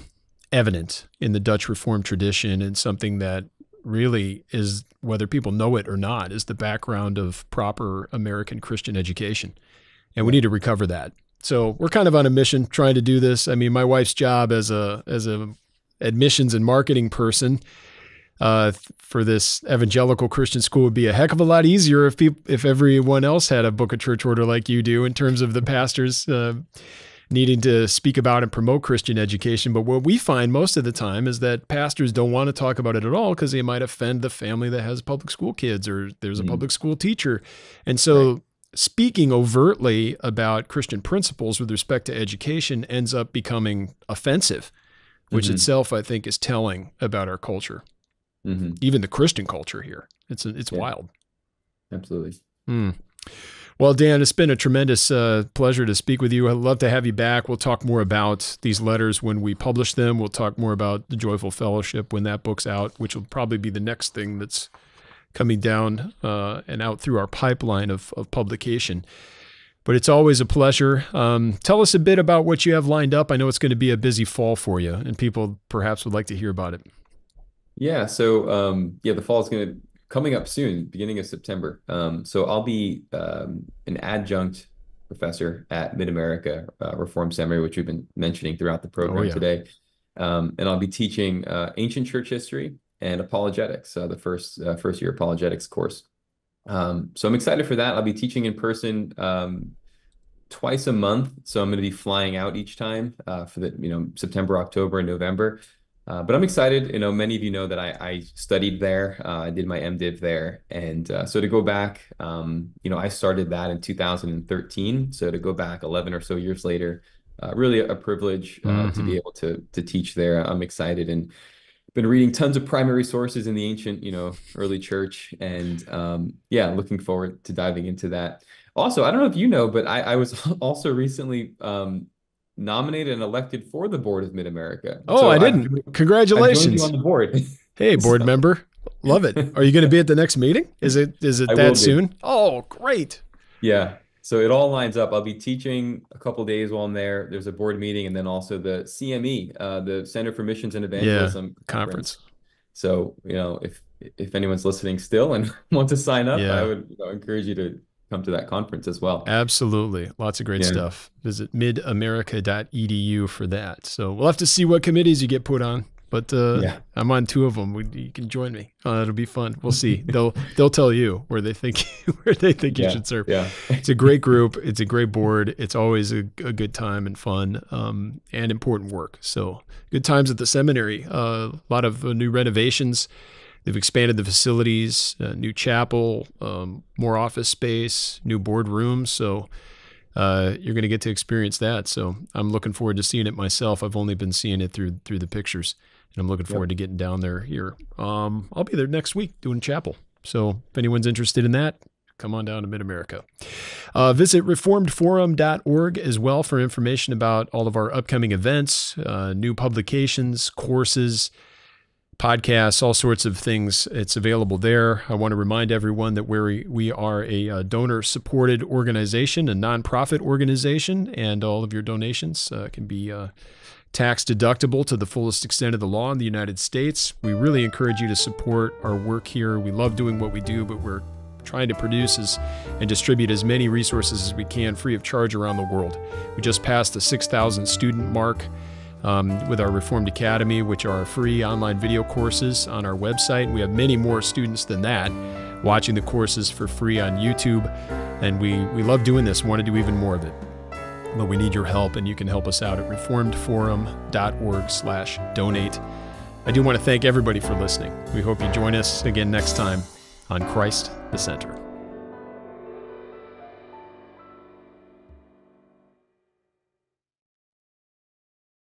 evident in the Dutch Reformed tradition, and something that really is, whether people know it or not, is the background of proper American Christian education. And we need to recover that. So we're kind of on a mission trying to do this. I mean, my wife's job as a admissions and marketing person for this evangelical Christian school would be a heck of a lot easier if everyone else had a book of church order like you do, in terms of the pastors needing to speak about and promote Christian education. But what we find most of the time is that pastors don't want to talk about it at all because they might offend the family that has public school kids, or there's a public school teacher. And so speaking overtly about Christian principles with respect to education ends up becoming offensive, which itself, I think, is telling about our culture. Even the Christian culture here. It's wild. Absolutely. Well, Dan, it's been a tremendous pleasure to speak with you. I'd love to have you back. We'll talk more about these letters when we publish them. We'll talk more about the Joyful Fellowship when that book's out, which will probably be the next thing that's coming down and out through our pipeline of publication. But it's always a pleasure. Tell us a bit about what you have lined up. I know it's going to be a busy fall for you, and people perhaps would like to hear about it. Yeah. So, the fall is coming up soon, beginning of September. So I'll be an adjunct professor at Mid-America Reformed Seminary, which we've been mentioning throughout the program today. And I'll be teaching ancient church history and apologetics, the first year apologetics course. So I'm excited for that. I'll be teaching in person twice a month. So I'm going to be flying out each time for the September, October, and November. But I'm excited. Many of you know that I studied there. I did my MDiv there. And so to go back, I started that in 2013. So to go back 11 or so years later, really a privilege to be able to teach there. I'm excited and been reading tons of primary sources in the ancient, early church. And looking forward to diving into that. Also, I don't know if you know, but I was also recently nominated and elected for the board of Mid-America. Oh, so I didn't. Congratulations. I've joined you on the board. Hey, board member. Love it. Are you going to be at the next meeting? Is it that soon? Oh, great. Yeah. So it all lines up. I'll be teaching a couple days while I'm there. There's a board meeting, and then also the CME, the Center for Missions and Evangelism conference. So, if anyone's listening still and want to sign up, I would encourage you to come to that conference as well. Absolutely. Lots of great stuff. Visit midamerica.edu for that. So we'll have to see what committees you get put on, but I'm on 2 of them. You can join me. It'll be fun. We'll see. They'll tell you where they think you should serve. Yeah. It's a great group. It's a great board. It's always a good time and fun and important work. So good times at the seminary. A lot of new renovations. They've expanded the facilities, new chapel, more office space, new boardrooms. So you're going to get to experience that. So I'm looking forward to seeing it myself. I've only been seeing it through the pictures, and I'm looking forward to getting down there here. I'll be there next week doing chapel. So if anyone's interested in that, come on down to Mid-America. Visit reformedforum.org as well for information about all of our upcoming events, new publications, courses, podcasts, all sorts of things. It's available there. I want to remind everyone that we are a donor-supported organization, a nonprofit organization, and all of your donations can be tax deductible to the fullest extent of the law in the United States. We really encourage you to support our work here. We love doing what we do, but we're trying to produce and distribute as many resources as we can free of charge around the world. We just passed the 6,000 student mark with our Reformed Academy, which are our free online video courses on our website. We have many more students than that watching the courses for free on YouTube, and we love doing this, want to do even more of it. But we need your help, and you can help us out at reformedforum.org/donate. I do want to thank everybody for listening. We hope you join us again next time on Christ the Center.